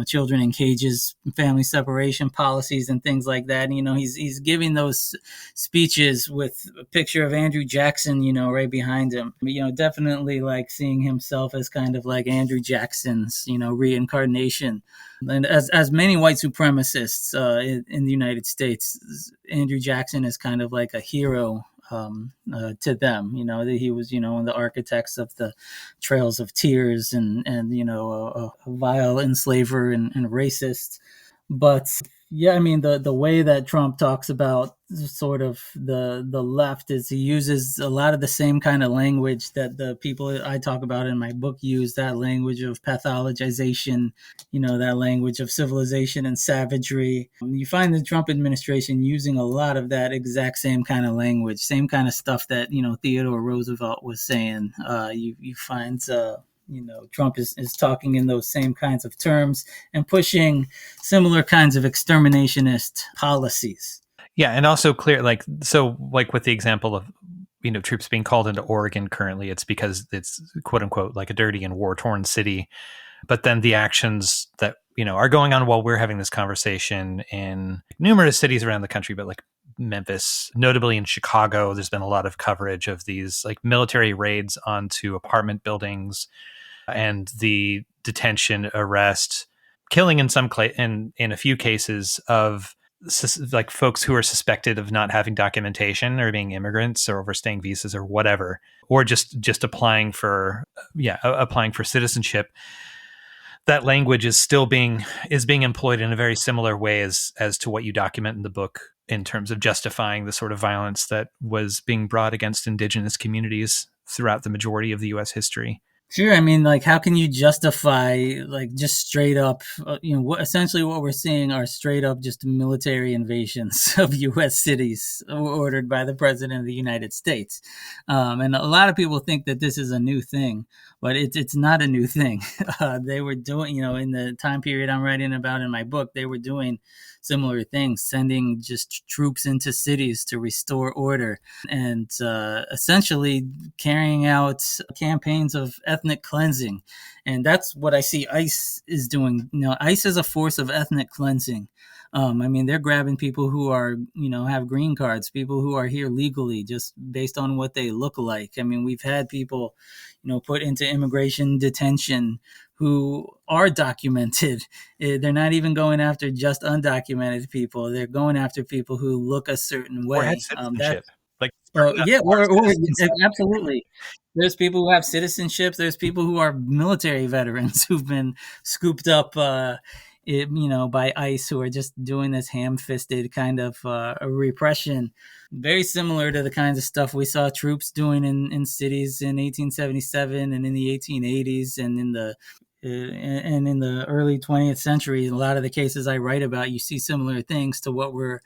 children in cages, family separation policies, and things like that. He's giving those speeches with a picture of Andrew Jackson, right behind him. Definitely like seeing himself as kind of like Andrew Jackson's, reincarnation. And as many white supremacists in the United States, Andrew Jackson is kind of like a hero to them. That he was, one of the architects of the Trails of Tears, and a vile enslaver and racist. But yeah, the way that Trump talks about sort of the left is he uses a lot of the same kind of language that the people I talk about in my book use, that language of pathologization, that language of civilization and savagery. You find the Trump administration using a lot of that exact same kind of language, same kind of stuff that, Theodore Roosevelt was saying. You find Trump is talking in those same kinds of terms and pushing similar kinds of exterminationist policies. Yeah, and also clear, like with the example of, troops being called into Oregon currently, it's because it's quote unquote like a dirty and war-torn city. But then the actions that, are going on while we're having this conversation in numerous cities around the country, but like Memphis, notably in Chicago. There's been a lot of coverage of these like military raids onto apartment buildings and the detention, arrest, killing in in a few cases of like folks who are suspected of not having documentation or being immigrants or overstaying visas or whatever, or just applying for applying for citizenship. That language is still being employed in a very similar way as to what you document in the book in terms of justifying the sort of violence that was being brought against Indigenous communities throughout the majority of the U.S. history. Sure. I mean, like, how can you justify, like, just straight up, essentially what we're seeing are straight up just military invasions of U.S. cities ordered by the President of the United States. And a lot of people think that this is a new thing, but it's not a new thing. They were doing, in the time period I'm writing about in my book, they were doing similar things, sending just troops into cities to restore order and essentially carrying out campaigns of ethnic cleansing. And that's what I see ICE is doing. ICE is a force of ethnic cleansing. I mean, they're grabbing people who are, have green cards, people who are here legally just based on what they look like. I mean, we've had people, put into immigration detention who are documented. They're not even going after just undocumented people. They're going after people who look a certain way. Or had citizenship. Absolutely. There's people who have citizenships. There's people who are military veterans who've been scooped up, by ICE, who are just doing this ham-fisted kind of repression, very similar to the kinds of stuff we saw troops doing in cities in 1877 and in the 1880s and in the early 20th century. A lot of the cases I write about, you see similar things to what we're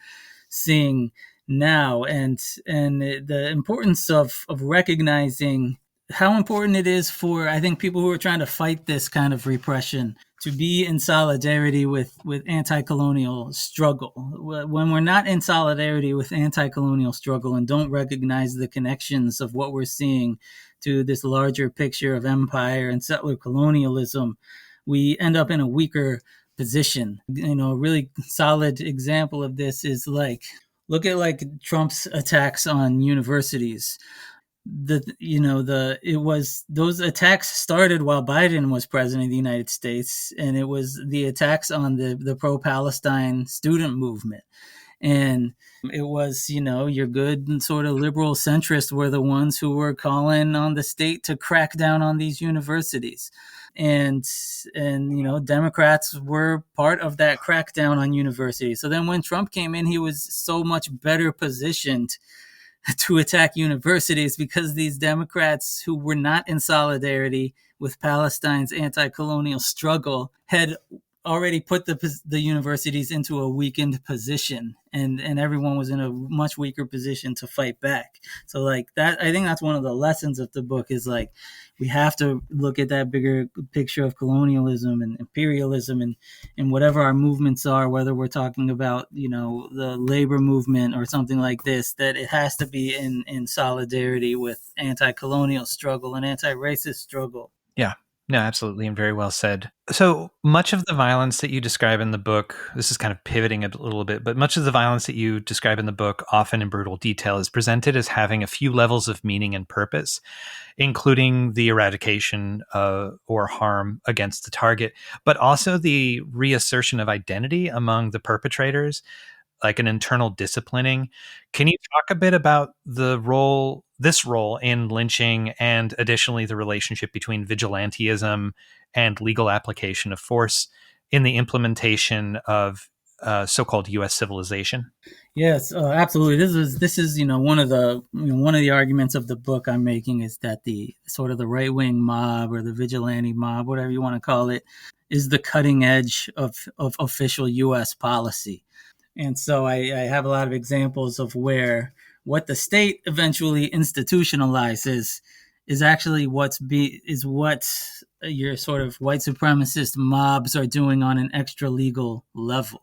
seeing now, and the importance of recognizing how important it is for, I think, people who are trying to fight this kind of repression to be in solidarity with anti-colonial struggle. When we're not in solidarity with anti-colonial struggle and don't recognize the connections of what we're seeing to this larger picture of empire and settler colonialism, we end up in a weaker position. A really solid example of this is look at Trump's attacks on universities. Those attacks started while Biden was president of the United States, and it was the attacks on the pro-Palestine student movement. And it was, your good sort of liberal centrists were the ones who were calling on the state to crack down on these universities. And Democrats were part of that crackdown on universities. So then when Trump came in, he was so much better positioned to attack universities because these Democrats who were not in solidarity with Palestine's anti-colonial struggle had already put the universities into a weakened position, and everyone was in a much weaker position to fight back. So that, I think that's one of the lessons of the book is we have to look at that bigger picture of colonialism and imperialism and whatever our movements are, whether we're talking about, the labor movement or something like this, that it has to be in solidarity with anti-colonial struggle and anti-racist struggle. Yeah. No, absolutely, and very well said. So much of the violence that you describe in the book, this is kind of pivoting a little bit, but much of the violence that you describe in the book, often in brutal detail, is presented as having a few levels of meaning and purpose, including the eradication or harm against the target, but also the reassertion of identity among the perpetrators, like an internal disciplining. Can you talk a bit about this role in lynching, and additionally the relationship between vigilantism and legal application of force in the implementation of so-called U.S. civilization? Yes, absolutely. This is one of the arguments of the book I'm making is that the sort of the right wing mob or the vigilante mob, whatever you want to call it, is the cutting edge of official U.S. policy. And so I have a lot of examples of where what the state eventually institutionalizes is actually what your sort of white supremacist mobs are doing on an extra legal level.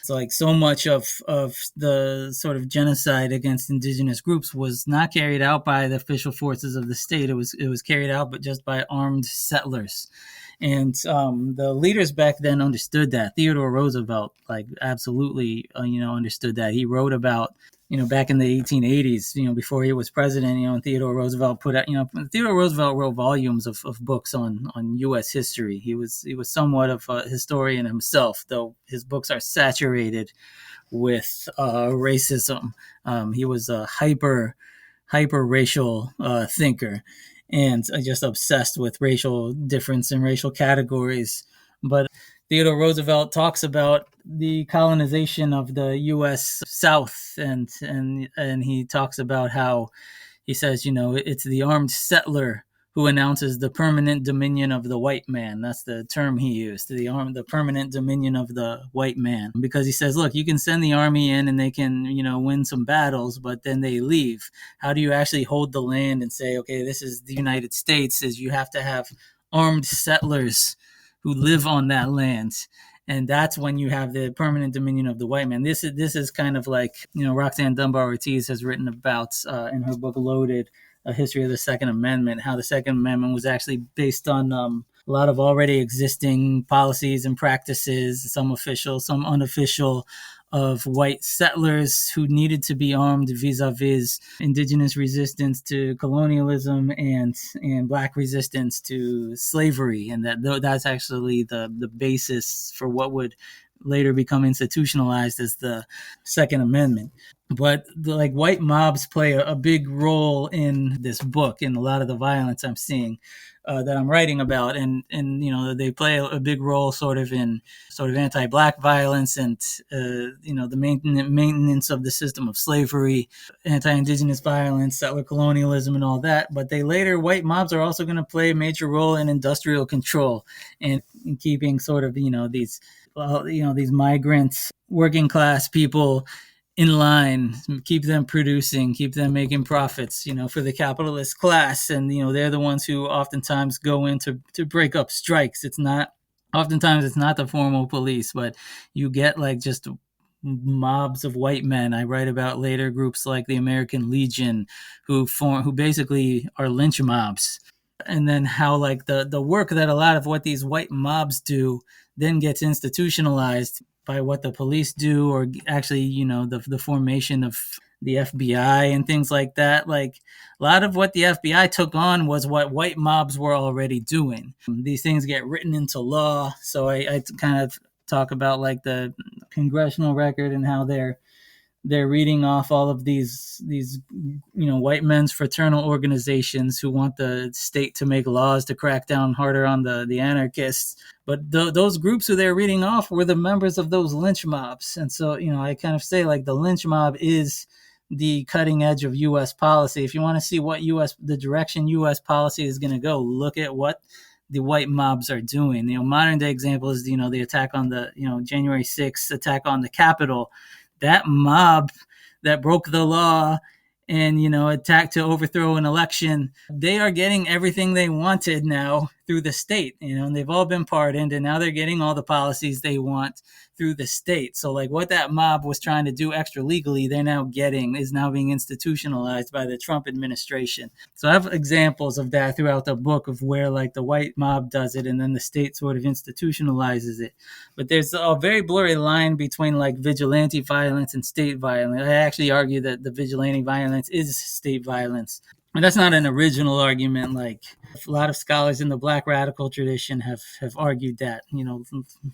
So so much of the sort of genocide against indigenous groups was not carried out by the official forces of the state. It was carried out, but just by armed settlers. And the leaders back then understood that. Theodore Roosevelt, absolutely, understood that. He wrote about back in the 1880s, before he was president, and Theodore Roosevelt put out, Theodore Roosevelt wrote volumes of books on U.S. history. He was somewhat of a historian himself, though his books are saturated with racism. He was a hyper racial thinker, and just obsessed with racial difference and racial categories. But Theodore Roosevelt talks about the colonization of the U.S. South, and he talks about how he says, it's the armed settler who announces the permanent dominion of the white man. That's the term he used, the permanent dominion of the white man. Because he says, look, you can send the army in and they can, win some battles, but then they leave. How do you actually hold the land and say, okay, this is the United States? Is you have to have armed settlers who live on that land. And that's when you have the permanent dominion of the white man. This is kind of like, Roxanne Dunbar Ortiz has written about in her book Loaded, A History of the Second Amendment, how the Second Amendment was actually based on a lot of already existing policies and practices, some official, some unofficial, of white settlers who needed to be armed vis-a-vis indigenous resistance to colonialism and black resistance to slavery, and that's actually the basis for what would later become institutionalized as the Second Amendment. But white mobs play a big role in this book, in a lot of the violence I'm seeing that I'm writing about, and they play a big role sort of in anti-black violence and the maintenance of the system of slavery, anti-Indigenous violence, settler colonialism, and all that. But white mobs are also going to play a major role in industrial control and in keeping sort of these migrants, working class people in line, keep them producing, keep them making profits, for the capitalist class. And, they're the ones who oftentimes go in to break up strikes. Oftentimes it's not the formal police, but you get just mobs of white men. I write about later groups like the American Legion who basically are lynch mobs. And then how the work that a lot of what these white mobs do then gets institutionalized by what the police do, or actually, the formation of the FBI and things like that. A lot of what the FBI took on was what white mobs were already doing. These things get written into law. So I kind of talk about the congressional record and how they're reading off all of these white men's fraternal organizations who want the state to make laws to crack down harder on the anarchists. But those groups who they're reading off were the members of those lynch mobs. And so, I kind of say the lynch mob is the cutting edge of U.S. policy. If you want to see the direction U.S. policy is going to go, look at what the white mobs are doing. Modern day example is, the attack on the, January 6th attack on the Capitol. That mob that broke the law and, attacked to overthrow an election, they are getting everything they wanted now through the state, and they've all been pardoned, and now they're getting all the policies they want through the state. So what that mob was trying to do extra legally, is now being institutionalized by the Trump administration. So I have examples of that throughout the book of where the white mob does it and then the state sort of institutionalizes it. But there's a very blurry line between vigilante violence and state violence. I actually argue that the vigilante violence is state violence. And that's not an original argument. A lot of scholars in the Black radical tradition have argued that,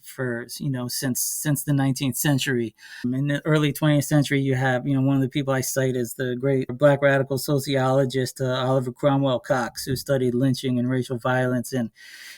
for, since the 19th century. In the early 20th century, you have, one of the people I cite is the great Black radical sociologist, Oliver Cromwell Cox, who studied lynching and racial violence. And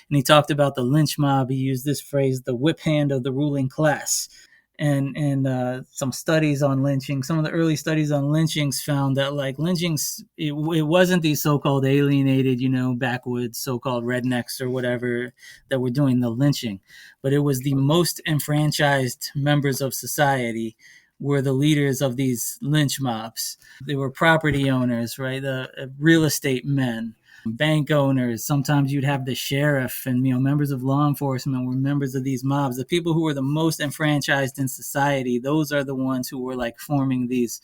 he talked about the lynch mob. He used this phrase, the whip hand of the ruling class. And some studies on lynching, some of the early studies on lynchings found that lynchings, it wasn't these so-called alienated, backwoods, so-called rednecks or whatever that were doing the lynching, but it was the most enfranchised members of society were the leaders of these lynch mobs. They were property owners, right? The real estate men, bank owners. Sometimes you'd have the sheriff and members of law enforcement were members of these mobs. The people who were the most enfranchised in society, those are the ones who were forming these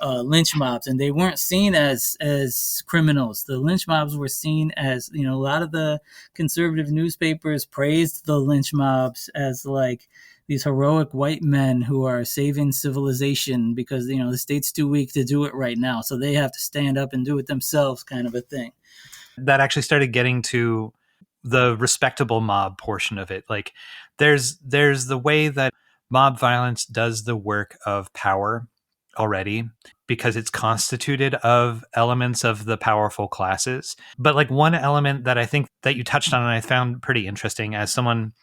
lynch mobs, and they weren't seen as criminals. The lynch mobs were seen as, a lot of the conservative newspapers praised the lynch mobs as like these heroic white men who are saving civilization because the state's too weak to do it right now, so they have to stand up and do it themselves, kind of a thing. That actually started getting to the respectable mob portion of it. Like there's the way that mob violence does the work of power already, because it's constituted of elements of the powerful classes. But like one element that I think that you touched on and I found pretty interesting, as someone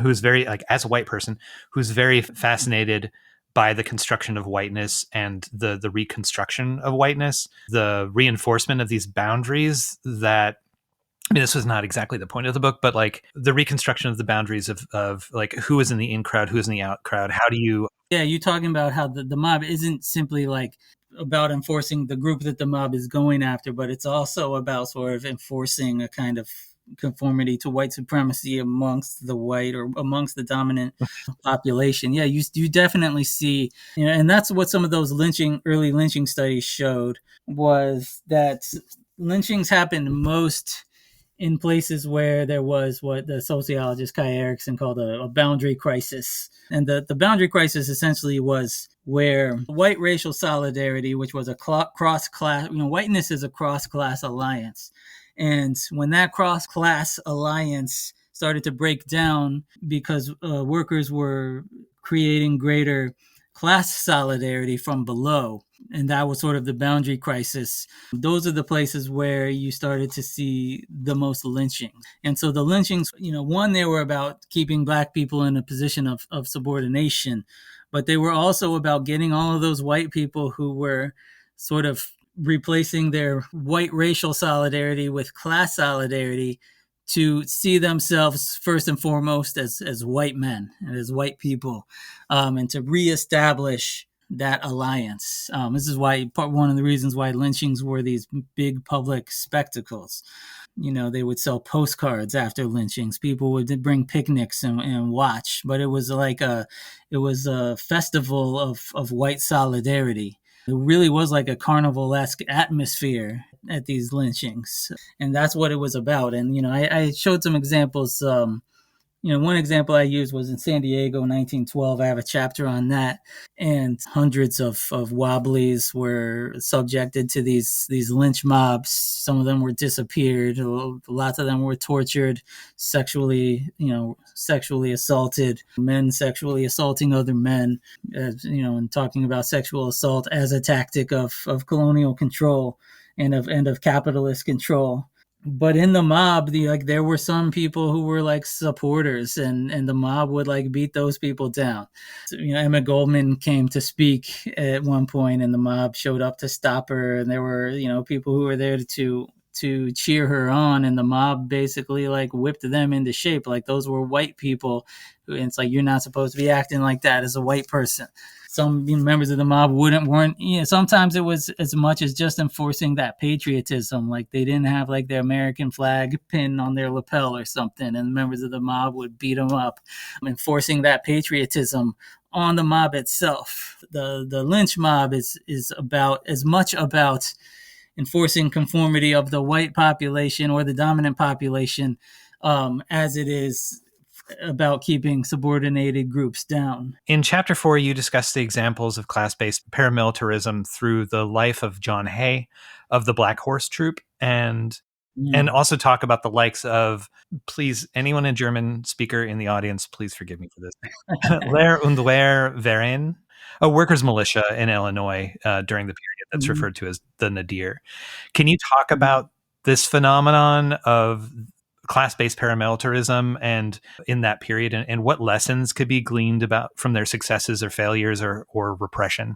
who's very, like, as a white person who's very fascinated by the construction of whiteness and the reconstruction of whiteness, the reinforcement of these boundaries that, I mean, this was not exactly the point of the book, but like the reconstruction of the boundaries of like who is in the in crowd, who is in the out crowd. How do you? Yeah, you're talking about how the mob isn't simply like about enforcing the group that the mob is going after, but it's also about sort of enforcing a kind of conformity to white supremacy amongst the white or amongst the dominant population. Yeah, you definitely see, and that's what some of those early lynching studies showed, was that lynchings happened most in places where there was what the sociologist Kai Erikson called a boundary crisis. And the boundary crisis essentially was where white racial solidarity, which was a cross-class, whiteness is a cross-class alliance. And when that cross-class alliance started to break down because workers were creating greater class solidarity from below, and that was sort of the boundary crisis. Those are the places where you started to see the most lynching. And so the lynchings, one, they were about keeping Black people in a position of subordination, but they were also about getting all of those white people who were sort of replacing their white racial solidarity with class solidarity to see themselves first and foremost as white men and as white people, and to reestablish that alliance. This is why one of the reasons why lynchings were these big public spectacles. They would sell postcards after lynchings. People would bring picnics and watch, but it was like a festival of white solidarity. It really was like a carnival-esque atmosphere at these lynchings, and that's what it was about. And I showed some examples. One example I used was in San Diego, 1912. I have a chapter on that, and hundreds of wobblies were subjected to these lynch mobs. Some of them were disappeared. Lots of them were tortured, sexually assaulted. Men sexually assaulting other men, and talking about sexual assault as a tactic of colonial control and of capitalist control. But in the mob, there were some people who were like supporters, and the mob would like beat those people down. So, Emma Goldman came to speak at one point, and the mob showed up to stop her, and there were people who were there to cheer her on, and the mob basically like whipped them into shape. Like those were white people, and it's like, you're not supposed to be acting like that as a white person. Some members of the mob weren't. Sometimes it was as much as just enforcing that patriotism. Like they didn't have like their American flag pinned on their lapel or something, and members of the mob would beat them up, enforcing that patriotism on the mob itself. The lynch mob is about as much about enforcing conformity of the white population or the dominant population as it is about keeping subordinated groups down. In chapter 4, you discuss the examples of class-based paramilitarism through the life of John Hay of the Black Horse Troop, and also talk about the likes of, please, anyone a German speaker in the audience, please forgive me for this, Lehr und Wehr Verein, a workers' militia in Illinois during the period that's referred to as the Nadir. Can you talk about this phenomenon of class-based paramilitarism and in that period, and what lessons could be gleaned about from their successes or failures or repression?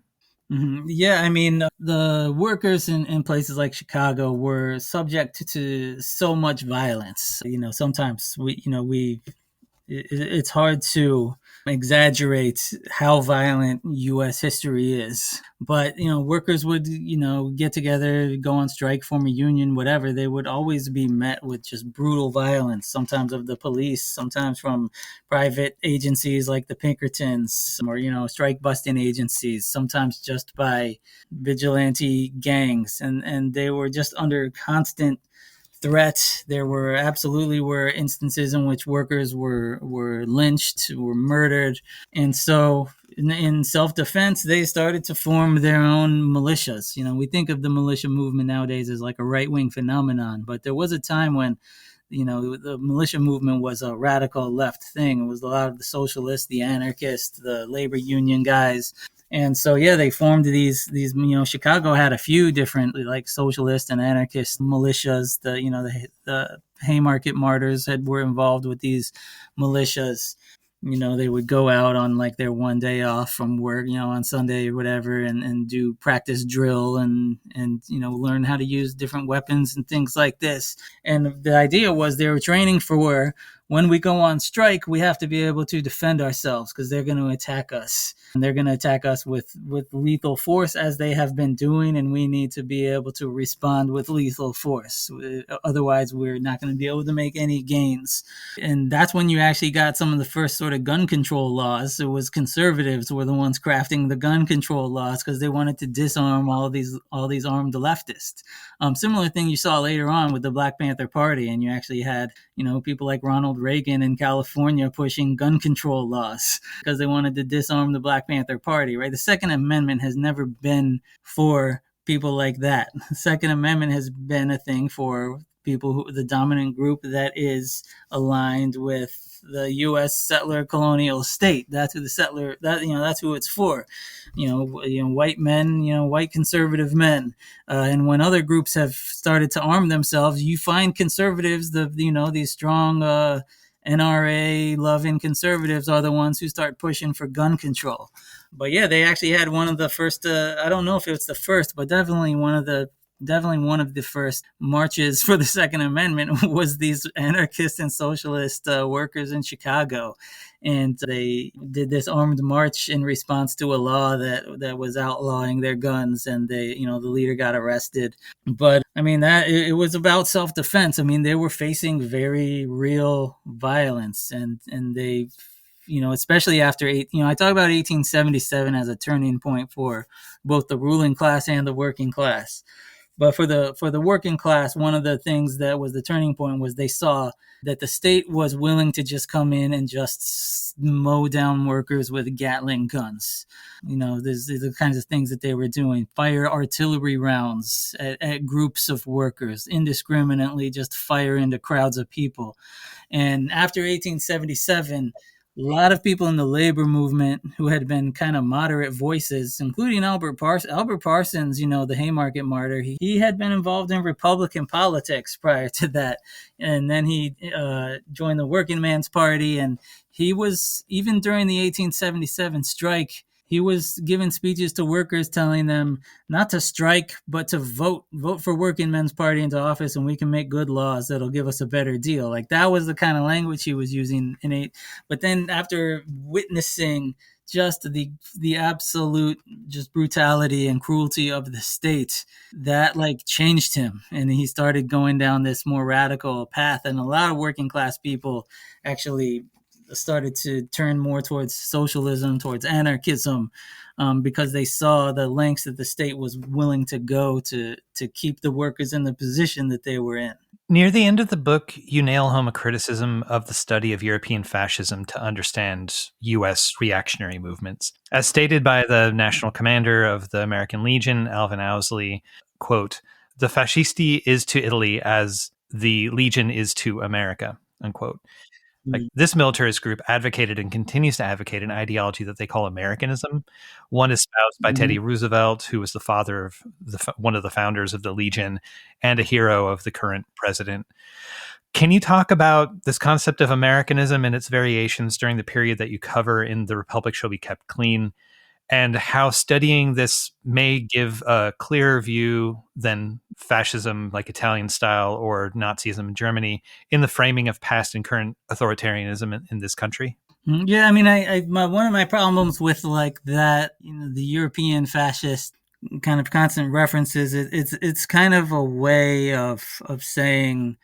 Mm-hmm. Yeah, I mean, the workers in places like Chicago were subject to so much violence. Sometimes it's hard to exaggerate how violent U.S. history is. But, workers would, get together, go on strike, form a union, whatever. They would always be met with just brutal violence, sometimes of the police, sometimes from private agencies like the Pinkertons, or, strike busting agencies, sometimes just by vigilante gangs. And they were just under constant threat. There were instances in which workers were lynched, were murdered, and so in self-defense, they started to form their own militias. We think of the militia movement nowadays as like a right-wing phenomenon, but there was a time when the militia movement was a radical left thing. It was a lot of the socialists, the anarchists, the labor union guys. And so, yeah, they formed these. Chicago had a few different like socialist and anarchist militias. The Haymarket Martyrs were involved with these militias. They would go out on like their one day off from work, on Sunday or whatever, and do practice drill and learn how to use different weapons and things like this. And the idea was they were training for when we go on strike, we have to be able to defend ourselves because they're going to attack us. And they're going to attack us with lethal force as they have been doing, and we need to be able to respond with lethal force. Otherwise, we're not going to be able to make any gains. And that's when you actually got some of the first sort of gun control laws. It was conservatives were the ones crafting the gun control laws because they wanted to disarm all these armed leftists. Similar thing you saw later on with the Black Panther Party, and you actually had people like Ronald Reagan in California pushing gun control laws because they wanted to disarm the Black Panther Party. Right, the Second Amendment has never been for people like that. The Second Amendment has been a thing for people the dominant group that is aligned with the U.S. settler colonial state. That's who the settler. That's who it's for. White men. White conservative men. And when other groups have started to arm themselves, you find conservatives. These strong NRA loving conservatives are the ones who start pushing for gun control. But yeah, they actually had one of the first. I don't know if it's the first, but definitely one of the first marches for the Second Amendment was these anarchist and socialist workers in Chicago. And they did this armed march in response to a law that was outlawing their guns, and the leader got arrested. But I mean, that it was about self-defense. I mean, they were facing very real violence, and they, especially after I talk about 1877 as a turning point for both the ruling class and the working class. But for the working class, one of the things that was the turning point was they saw that the state was willing to just come in and just mow down workers with Gatling guns. There's the kinds of things that they were doing. Fire artillery rounds at groups of workers, indiscriminately just fire into crowds of people. And after 1877, a lot of people in the labor movement who had been kind of moderate voices, including Albert Parsons, the Haymarket martyr, he had been involved in Republican politics prior to that. And then he joined the Working Man's Party. And he was, even during the 1877 strike, he was giving speeches to workers telling them not to strike, but to vote for Working Men's Party into office, and we can make good laws that'll give us a better deal. Like, that was the kind of language he was using but then after witnessing just the absolute just brutality and cruelty of the state, that changed him, and he started going down this more radical path. And a lot of working class people actually started to turn more towards socialism, towards anarchism, because they saw the lengths that the state was willing to go to keep the workers in the position that they were in. Near the end of the book, you nail home a criticism of the study of European fascism to understand U.S. reactionary movements. As stated by the national commander of the American Legion, Alvin Owsley, quote, "The fascisti is to Italy as the Legion is to America," unquote. This militarist group advocated and continues to advocate an ideology that they call Americanism, one espoused by Teddy Roosevelt, who was the father of one of the founders of the Legion and a hero of the current president. Can you talk about this concept of Americanism and its variations during the period that you cover in The Republic Shall Be Kept Clean, and how studying this may give a clearer view than fascism, like Italian style, or Nazism in Germany, in the framing of past and current authoritarianism in this country? Yeah, I mean, one of my problems with like that, the European fascist kind of constant references, it's kind of a way of saying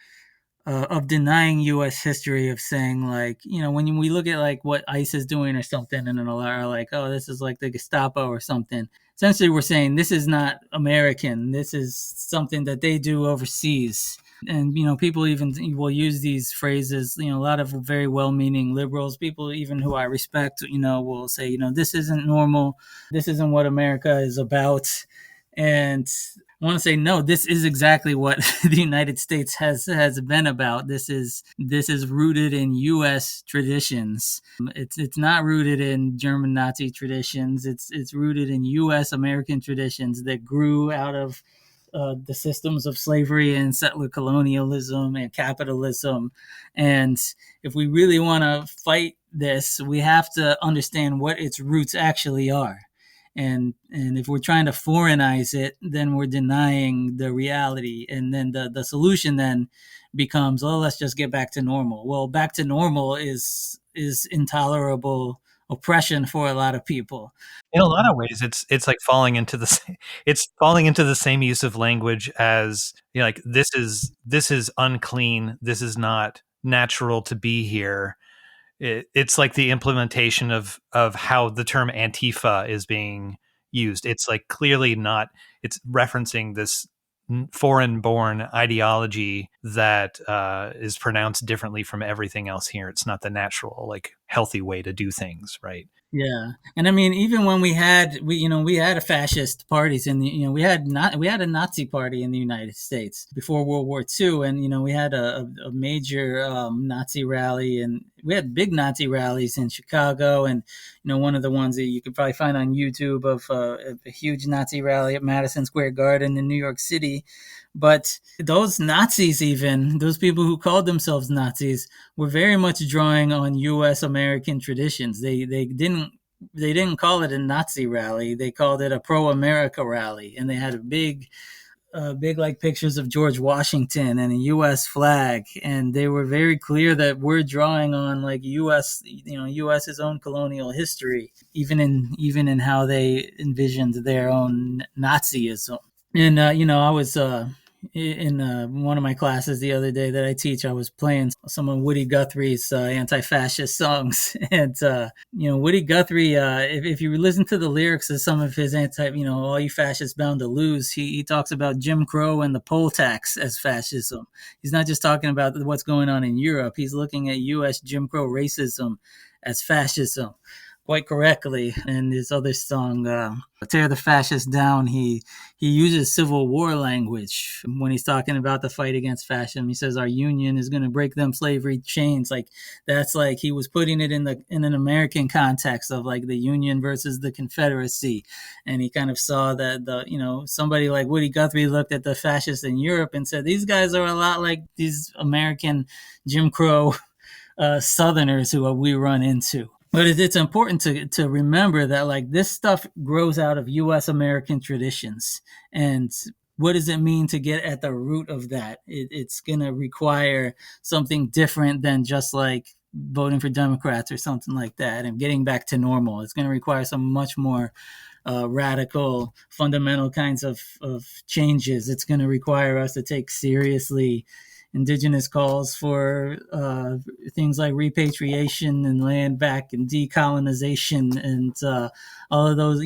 of denying U.S. history, of saying like, when we look at like what ICE is doing or something, and then a lot are like, oh, this is like the Gestapo or something. Essentially, we're saying this is not American. This is something that they do overseas. And people even will use these phrases. A lot of very well-meaning liberals, people even who I respect, will say, this isn't normal. This isn't what America is about. And I want to say no. This is exactly what the United States has been about. This is rooted in U.S. traditions. It's not rooted in German Nazi traditions. It's rooted in U.S. American traditions that grew out of the systems of slavery and settler colonialism and capitalism. And if we really want to fight this, we have to understand what its roots actually are. And if we're trying to foreignize it, then we're denying the reality. And then the solution then becomes, oh, let's just get back to normal. Well, back to normal is intolerable oppression for a lot of people. In a lot of ways, it's like falling into it's falling into the same use of language as, like this is unclean. This is not natural to be here. It's like the implementation of how the term Antifa is being used. It's like clearly not. It's referencing this foreign-born ideology that is pronounced differently from everything else here. It's not the natural, like healthy way to do things, right? Yeah, and I mean, even when we had a fascist parties in the we had a Nazi party in the United States before World War II, and we had a major Nazi rally, and we had big Nazi rallies in Chicago, and one of the ones that you could probably find on YouTube of a huge Nazi rally at Madison Square Garden in New York City. But those Nazis, even those people who called themselves Nazis, were very much drawing on U.S. American traditions. They didn't call it a Nazi rally. They called it a pro-America rally, and they had a big like pictures of George Washington and a U.S. flag, and they were very clear that we're drawing on like U.S.'s own colonial history, even in how they envisioned their own Nazism. And I was in one of my classes the other day that I teach. I was playing some of Woody Guthrie's anti-fascist songs, and Woody Guthrie. If you listen to the lyrics of some of his all you fascists bound to lose, he talks about Jim Crow and the poll tax as fascism. He's not just talking about what's going on in Europe. He's looking at U.S. Jim Crow racism as fascism, quite correctly. And his other song, Tear the Fascists Down, he uses Civil War language when he's talking about the fight against fascism. He says our union is going to break them slavery chains. Like, that's like he was putting it in an American context of like the Union versus the Confederacy. And he kind of saw that somebody like Woody Guthrie looked at the fascists in Europe and said, these guys are a lot like these American Jim Crow Southerners who we run into. But it's important to remember that like this stuff grows out of U.S. American traditions. And what does it mean to get at the root of that? It's going to require something different than just like voting for Democrats or something like that and getting back to normal. It's going to require some much more radical, fundamental kinds of changes. It's going to require us to take seriously Indigenous calls for things like repatriation and land back and decolonization and all of those,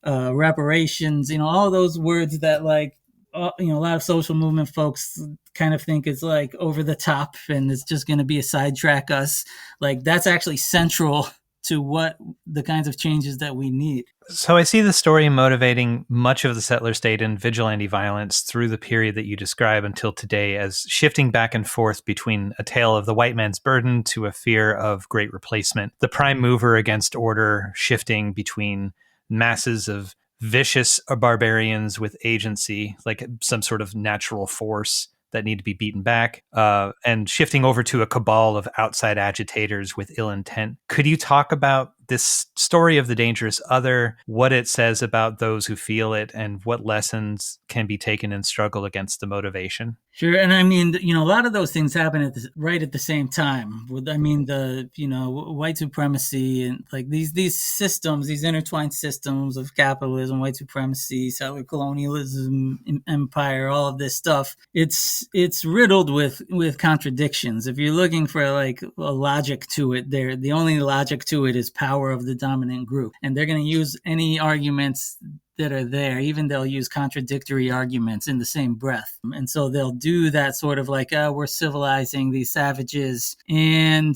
reparations, all those words that like, a lot of social movement folks kind of think it's like over the top and it's just going to be a sidetrack us. Like that's actually central to what the kinds of changes that we need. So I see the story motivating much of the settler state and vigilante violence through the period that you describe until today as shifting back and forth between a tale of the white man's burden to a fear of great replacement. The prime mover against order shifting between masses of vicious barbarians with agency, like some sort of natural force that need to be beaten back, and shifting over to a cabal of outside agitators with ill intent. Could you talk about this story of the dangerous other, what it says about those who feel it, and what lessons can be taken in struggle against the motivation? Sure, and I mean, a lot of those things happen right at the same time. I mean, the white supremacy and like these systems, these intertwined systems of capitalism, white supremacy, settler colonialism, empire, all of this stuff. It's riddled with contradictions. If you're looking for like a logic to it, the only logic to it is power of the dominant group, and they're going to use any arguments that are there, even they'll use contradictory arguments in the same breath. And so they'll do that sort of like, oh, we're civilizing these savages and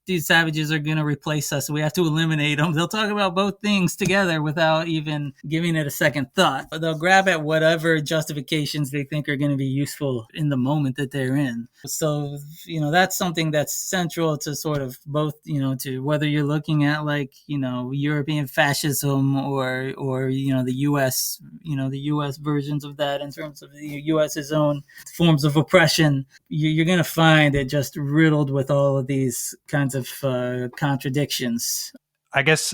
these savages are going to replace us, so we have to eliminate them. They'll talk about both things together without even giving it a second thought. But they'll grab at whatever justifications they think are going to be useful in the moment that they're in. So, that's something that's central to sort of both, to whether you're looking at like, European fascism or the US, the US versions of that in terms of the US's own forms of oppression. You're going to find it just riddled with all of these kinds of contradictions. I guess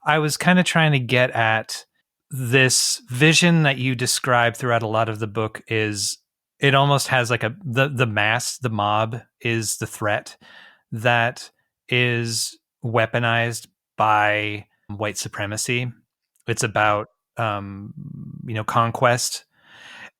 I was kind of trying to get at this vision that you describe throughout a lot of the book. Is it almost has like the mass, the mob is the threat that is weaponized by white supremacy. It's about conquest.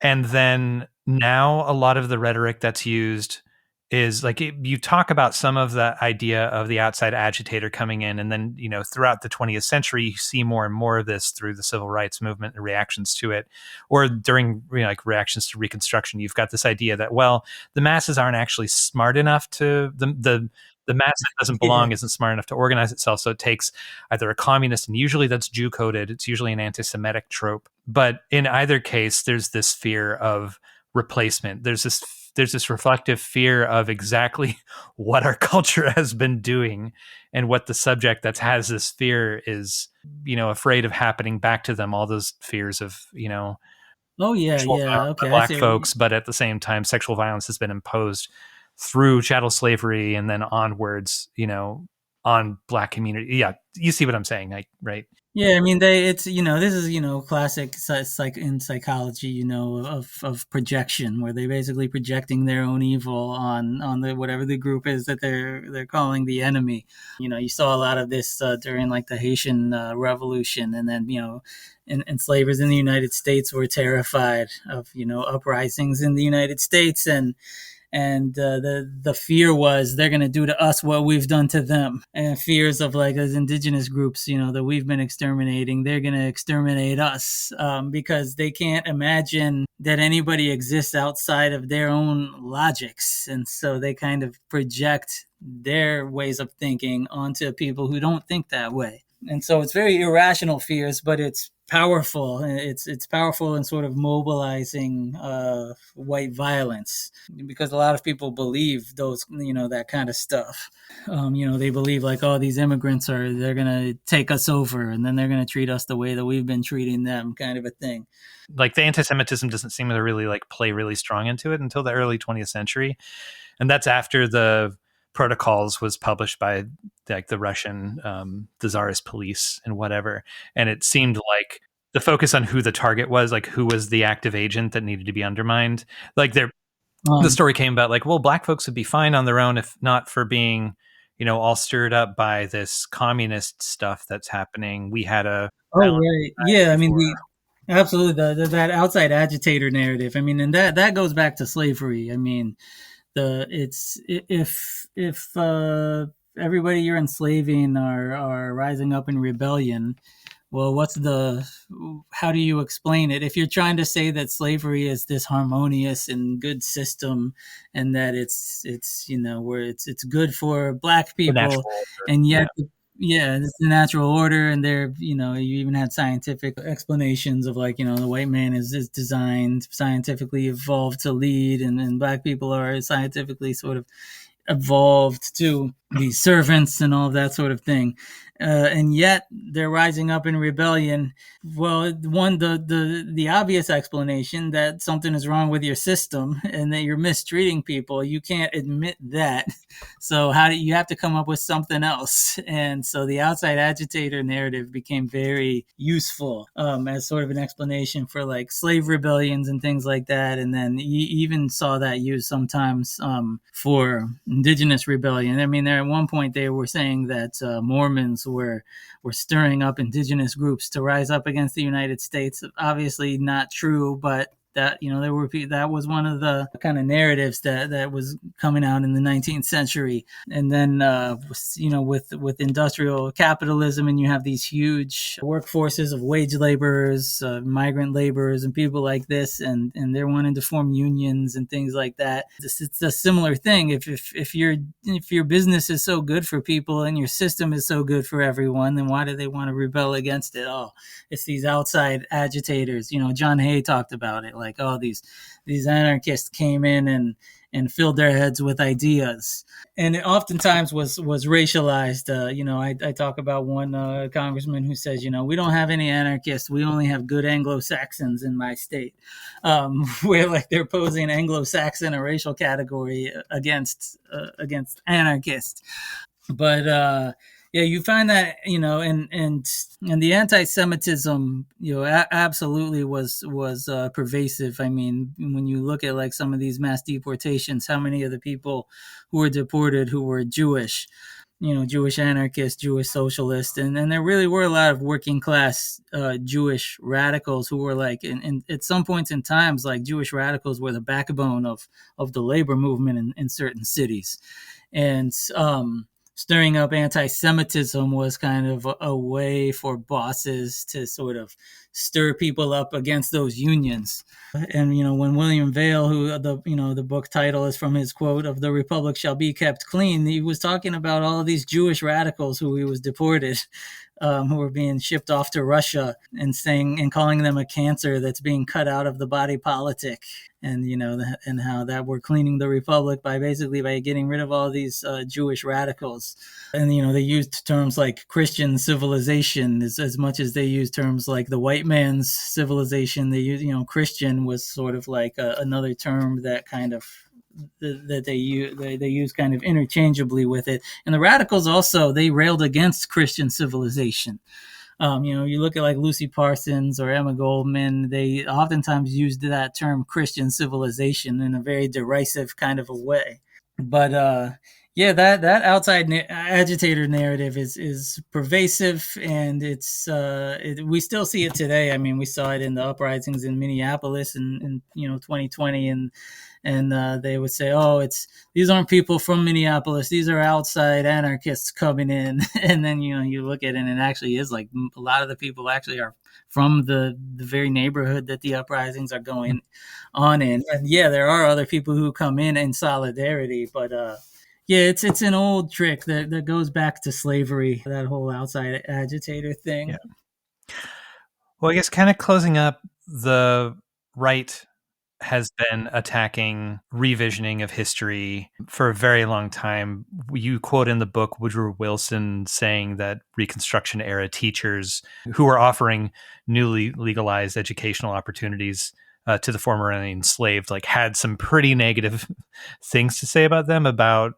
And then now a lot of the rhetoric that's used is like you talk about some of the idea of the outside agitator coming in, and then throughout the 20th century you see more and more of this through the civil rights movement and reactions to it, or during like reactions to Reconstruction. You've got this idea that, well, the masses aren't actually smart enough to the mass that doesn't belong isn't smart enough to organize itself, so it takes either a communist, and usually that's Jew coded, it's usually an anti-Semitic trope, but in either case there's this fear of replacement. There's this reflective fear of exactly what our culture has been doing, and what the subject that has this fear is, afraid of happening back to them. All those fears of, oh yeah, okay, Black folks, but at the same time, sexual violence has been imposed through chattel slavery and then onwards, on Black community. Yeah, you see what I'm saying, right? Yeah, I mean, this is, classic in psychology, of projection, where they're basically projecting their own evil on the whatever the group is that they're calling the enemy. You saw a lot of this during like the Haitian Revolution, and then enslavers in the United States were terrified of uprisings in the United States, and the fear was they're going to do to us what we've done to them, and fears of like as indigenous groups that we've been exterminating, they're going to exterminate us, because they can't imagine that anybody exists outside of their own logics, and so they kind of project their ways of thinking onto people who don't think that way. And so it's very irrational fears, but it's powerful. It's powerful in sort of mobilizing white violence, because a lot of people believe those, that kind of stuff. They believe like, oh, these immigrants they're going to take us over, and then they're going to treat us the way that we've been treating them, kind of a thing. Like the anti-Semitism doesn't seem to really like play really strong into it until the early 20th century. And that's after the Protocols was published by like the Russian, the Tsarist police and whatever. And it seemed like the focus on who the target was, like who was the active agent that needed to be undermined. Like the story came about like, well, Black folks would be fine on their own if not for being, all stirred up by this communist stuff that's happening. We had a right. Yeah, I mean, absolutely that outside agitator narrative. I mean, and that goes back to slavery. I mean, if everybody you're enslaving are rising up in rebellion, well, how do you explain it? If you're trying to say that slavery is this harmonious and good system, and that it's where it's good for Black people, and yet it's the natural order, and there you even had scientific explanations of like the white man is designed, scientifically evolved to lead, and Black people are scientifically sort of evolved to these servants and all of that sort of thing. And yet they're rising up in rebellion. Well, one, the obvious explanation that something is wrong with your system and that you're mistreating people, you can't admit that. So how do you have to come up with something else? And so the outside agitator narrative became very useful as sort of an explanation for like slave rebellions and things like that. And then you even saw that used sometimes for indigenous rebellion. I mean, there at one point they were saying that Mormons were stirring up indigenous groups to rise up against the United States. Obviously not true, but that that was one of the kind of narratives that was coming out in the 19th century. And then with industrial capitalism, and you have these huge workforces of wage laborers, migrant laborers, and people like this, and they're wanting to form unions and things like that. It's a similar thing. If your business is so good for people and your system is so good for everyone, then why do they want to rebel against it? Oh, it's these outside agitators. John Hay talked about it, like, oh, these anarchists came in and filled their heads with ideas, and it oftentimes was racialized. I talk about one congressman who says, we don't have any anarchists, we only have good Anglo-Saxons in my state, where like they're posing Anglo-Saxon a racial category against anarchists. But yeah, you find that, and the anti-Semitism, absolutely was pervasive. I mean, when you look at like some of these mass deportations, how many of the people who were deported who were Jewish, Jewish anarchists, Jewish socialists, and there really were a lot of working class Jewish radicals who were like, in at some points in times, like Jewish radicals were the backbone of the labor movement in certain cities, and stirring up anti-Semitism was kind of a way for bosses to sort of stir people up against those unions. And when William Vail, who the book title is from his quote of "The Republic shall be kept clean," he was talking about all of these Jewish radicals who he was deported, who were being shipped off to Russia, and calling them a cancer that's being cut out of the body politic. And and how that we're cleaning the republic by getting rid of all these Jewish radicals. And they used terms like Christian civilization as much as they used terms like the white man's civilization. They use Christian was sort of like another term that kind of that they use kind of interchangeably with it. And the radicals also, they railed against Christian civilization. You look at like Lucy Parsons or Emma Goldman, they oftentimes used that term Christian civilization in a very derisive kind of a way. But yeah, that outside agitator narrative is pervasive, and we still see it today. I mean, we saw it in the uprisings in Minneapolis in 2020, and they would say, "Oh, these aren't people from Minneapolis; these are outside anarchists coming in." And then you look at it, and it actually is like a lot of the people actually are from the very neighborhood that the uprisings are going on in. And yeah, there are other people who come in solidarity, but yeah, it's an old trick that goes back to slavery, that whole outside agitator thing. Yeah. Well, I guess kind of closing up, the right has been attacking revisioning of history for a very long time. You quote in the book Woodrow Wilson saying that Reconstruction era teachers who were offering newly legalized educational opportunities to the formerly enslaved, like, had some pretty negative things to say about them, about,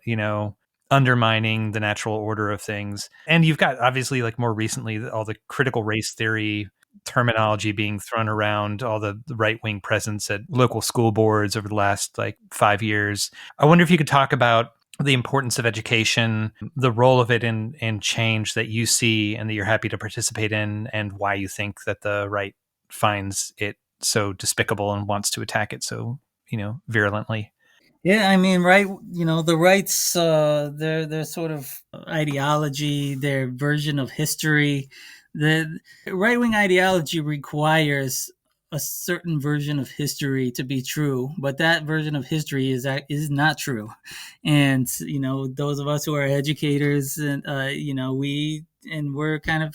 undermining the natural order of things. And you've got, obviously, like, more recently, all the critical race theory terminology being thrown around, all the right-wing presence at local school boards over the last like 5 years. I wonder if you could talk about the importance of education, the role of it in change that you see and that you're happy to participate in, and why you think that the right finds it so despicable and wants to attack it so, virulently. Yeah, I mean, right? The right's their sort of ideology, their version of history. The right wing ideology requires a certain version of history to be true, but that version of history is not true. And those of us who are educators, and we're kind of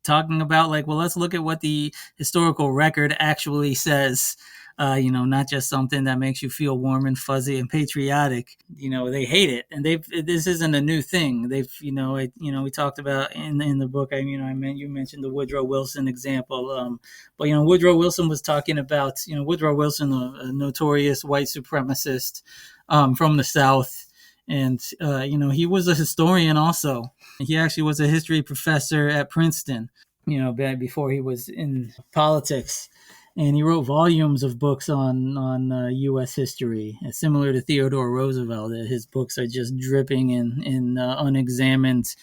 talking about like, well, let's look at what the historical record actually says not just something that makes you feel warm and fuzzy and patriotic. They hate it, and this isn't a new thing. We talked about in the book. You mentioned the Woodrow Wilson example, but Woodrow Wilson was talking about Woodrow Wilson, a notorious white supremacist from the South. And, he was a historian also. He actually was a history professor at Princeton, back before he was in politics. And he wrote volumes of books on U.S. history, similar to Theodore Roosevelt. His books are just dripping in unexamined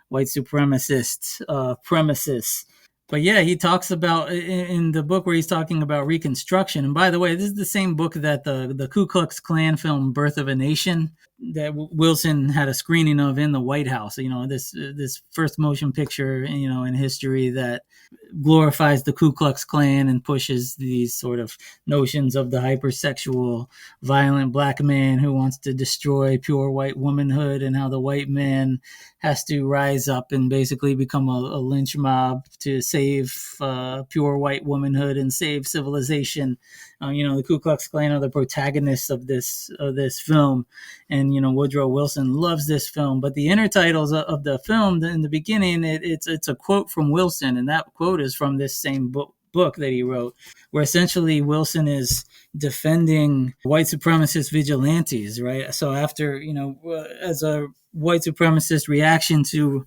white supremacist premises. But yeah, he talks about in the book where he's talking about Reconstruction. And by the way, this is the same book that the Ku Klux Klan film Birth of a Nation that Wilson had a screening of in the White House. This first motion picture, in history that glorifies the Ku Klux Klan and pushes these sort of notions of the hypersexual, violent black man who wants to destroy pure white womanhood, and how the white man has to rise up and basically become a lynch mob to save pure white womanhood and save civilization. The Ku Klux Klan are the protagonists of this film, and Woodrow Wilson loves this film. But the intertitles of the film in the beginning, it's a quote from Wilson, and that quote is from this same book that he wrote, where essentially Wilson is defending white supremacist vigilantes, right? So after, as a white supremacist reaction to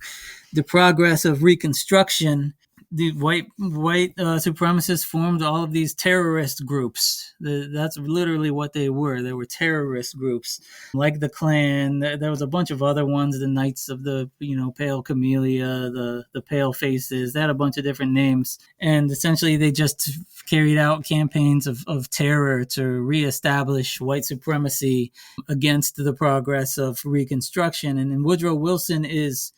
the progress of Reconstruction, the white supremacists formed all of these terrorist groups. That's literally what they were. They were terrorist groups, like the Klan. There was a bunch of other ones, the Knights of the Pale Camellia, the Pale Faces. They had a bunch of different names, and essentially they just carried out campaigns of terror to reestablish white supremacy against the progress of Reconstruction. And Woodrow Wilson is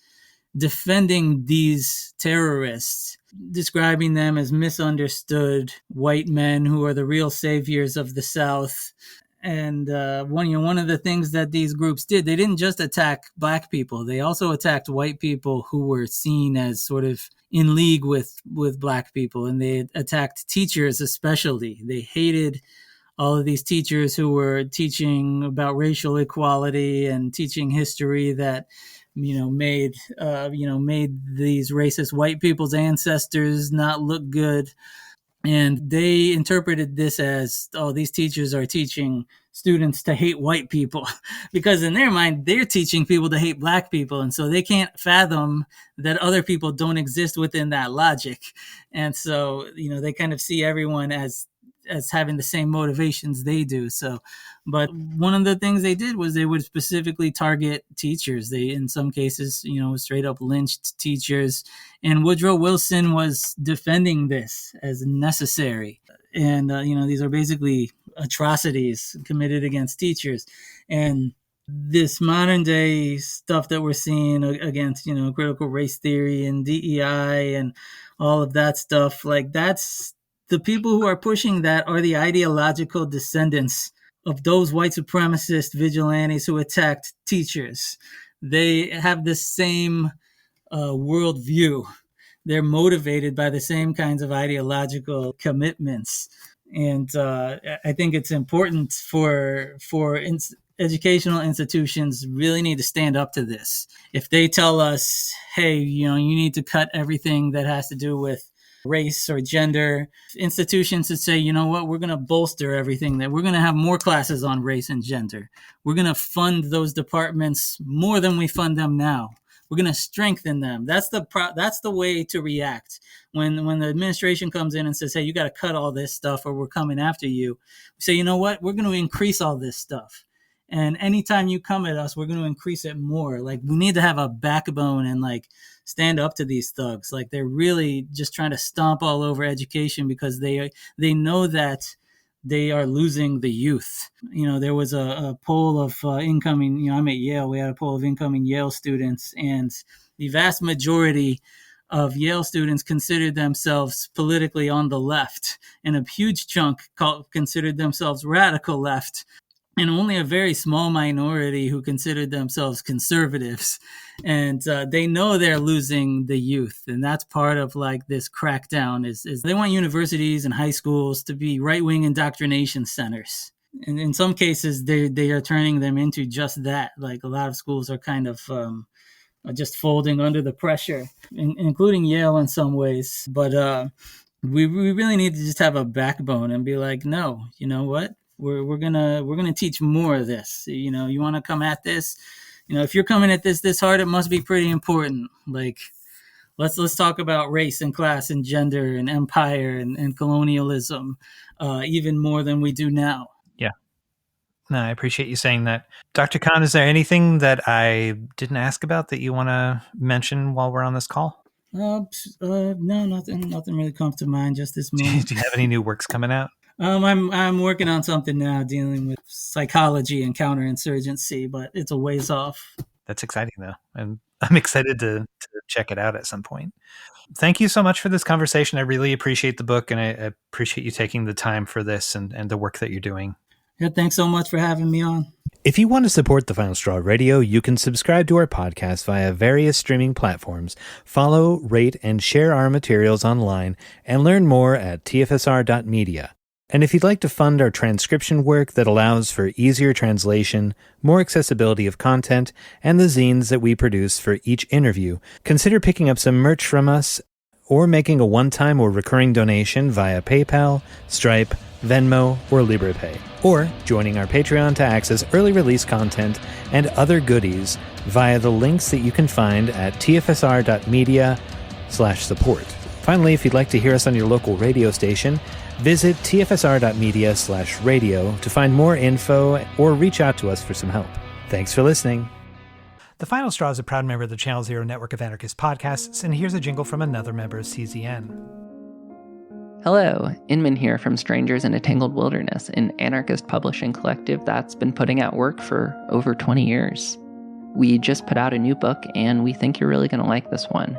defending these terrorists, describing them as misunderstood white men who are the real saviors of the South. And one of the things that these groups did, they didn't just attack black people. They also attacked white people who were seen as sort of in league with black people. And they attacked teachers especially. They hated all of these teachers who were teaching about racial equality and teaching history that made these racist white people's ancestors not look good. And they interpreted this as, these teachers are teaching students to hate white people, because in their mind, they're teaching people to hate black people. And so they can't fathom that other people don't exist within that logic. And so, they kind of see everyone as having the same motivations they do. So, but one of the things they did was they would specifically target teachers. They, in some cases, straight up lynched teachers. And Woodrow Wilson was defending this as necessary. And, these are basically atrocities committed against teachers. And this modern day stuff that we're seeing against, critical race theory and DEI and all of that stuff, like that's, the people who are pushing that are the ideological descendants of those white supremacist vigilantes who attacked teachers. They have the same worldview. They're motivated by the same kinds of ideological commitments. And I think it's important for educational institutions really need to stand up to this. If they tell us, hey, you need to cut everything that has to do with race or gender, institutions should say, we're going to bolster everything, that we're going to have more classes on race and gender. We're going to fund those departments more than we fund them now. We're going to strengthen them. That's the way to react. When the administration comes in and says, hey, you got to cut all this stuff or we're coming after you, we say, we're going to increase all this stuff. And anytime you come at us, we're going to increase it more. Like, we need to have a backbone and stand up to these thugs. Like, they're really just trying to stomp all over education because they know that they are losing the youth. There was a poll of incoming, I'm at Yale, we had a poll of incoming Yale students, and the vast majority of Yale students considered themselves politically on the left, and a huge chunk considered themselves radical left. and only a very small minority who considered themselves conservatives. And they know they're losing the youth. And that's part of like this crackdown is they want universities and high schools to be right-wing indoctrination centers. And in some cases, they are turning them into just that. Like a lot of schools are kind of just folding under the pressure, including Yale in some ways. But we really need to just have a backbone and be like, no, you know what? We're gonna teach more of this. You know, you want to come at this. You know, if you're coming at this hard, it must be pretty important. Like, let's talk about race and class and gender and empire and colonialism, even more than we do now. Yeah. No, I appreciate you saying that. Dr. Khan, is there anything that I didn't ask about that you want to mention while we're on this call? No, nothing really comes to mind just this moment. Do you have any new works coming out? I'm working on something now dealing with psychology and counterinsurgency, but it's a ways off. That's exciting, though. And I'm excited to check it out at some point. Thank you so much for this conversation. I really appreciate the book, and I appreciate you taking the time for this and the work that you're doing. Yeah, thanks so much for having me on. If you want to support The Final Straw Radio, you can subscribe to our podcast via various streaming platforms, follow, rate, and share our materials online, and learn more at tfsr.media. And if you'd like to fund our transcription work that allows for easier translation, more accessibility of content, and the zines that we produce for each interview, consider picking up some merch from us or making a one-time or recurring donation via PayPal, Stripe, Venmo, or LibrePay, or joining our Patreon to access early release content and other goodies via the links that you can find at tfsr.media/support. Finally, if you'd like to hear us on your local radio station, visit tfsr.media/radio to find more info or reach out to us for some help. Thanks for listening. The Final Straw is a proud member of the Channel Zero network of anarchist podcasts, and here's a jingle from another member of CZN. Hello, Inman here from Strangers in a Tangled Wilderness, an anarchist publishing collective that's been putting out work for over 20 years. We just put out a new book, and we think you're really going to like this one.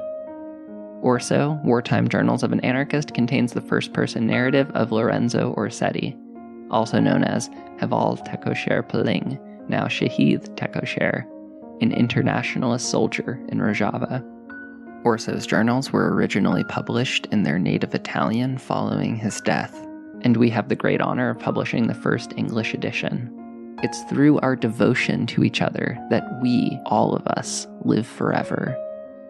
Orso, Wartime Journals of an Anarchist, contains the first-person narrative of Lorenzo Orsetti, also known as Heval Tekosher Peling, now Shahid Tekosher, an internationalist soldier in Rojava. Orso's journals were originally published in their native Italian following his death, and we have the great honor of publishing the first English edition. It's through our devotion to each other that we, all of us, live forever.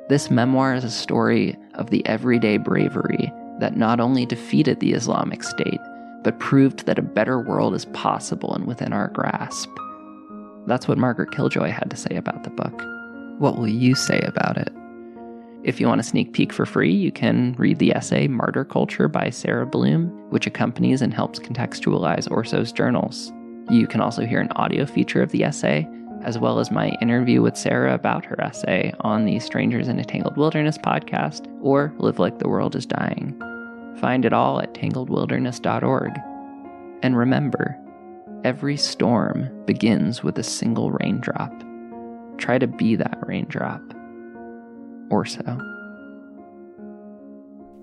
This memoir is a story of the everyday bravery that not only defeated the Islamic State, but proved that a better world is possible and within our grasp. That's what Margaret Killjoy had to say about the book. What will you say about it? If you want a sneak peek for free, you can read the essay Martyr Culture by Sarah Bloom, which accompanies and helps contextualize Orso's journals. You can also hear an audio feature of the essay, as well as my interview with Sarah about her essay on the Strangers in a Tangled Wilderness podcast, or Live Like the World is Dying. Find it all at tangledwilderness.org. And remember, every storm begins with a single raindrop. Try to be that raindrop. Orso.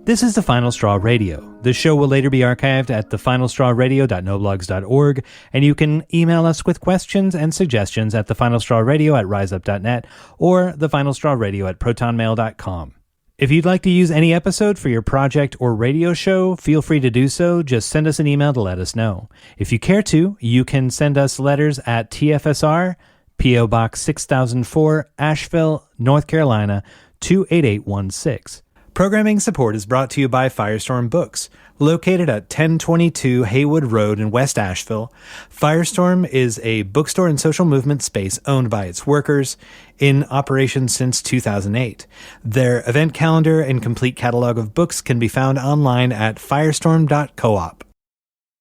This is The Final Straw Radio. The show will later be archived at thefinalstrawradio.noblogs.org, and you can email us with questions and suggestions at thefinalstrawradio@riseup.net or thefinalstrawradio@protonmail.com. If you'd like to use any episode for your project or radio show, feel free to do so. Just send us an email to let us know. If you care to, you can send us letters at TFSR, P.O. Box 6004, Asheville, North Carolina, 28816. Programming support is brought to you by Firestorm Books. Located at 1022 Haywood Road in West Asheville, Firestorm is a bookstore and social movement space owned by its workers, in operation since 2008. Their event calendar and complete catalog of books can be found online at firestorm.coop.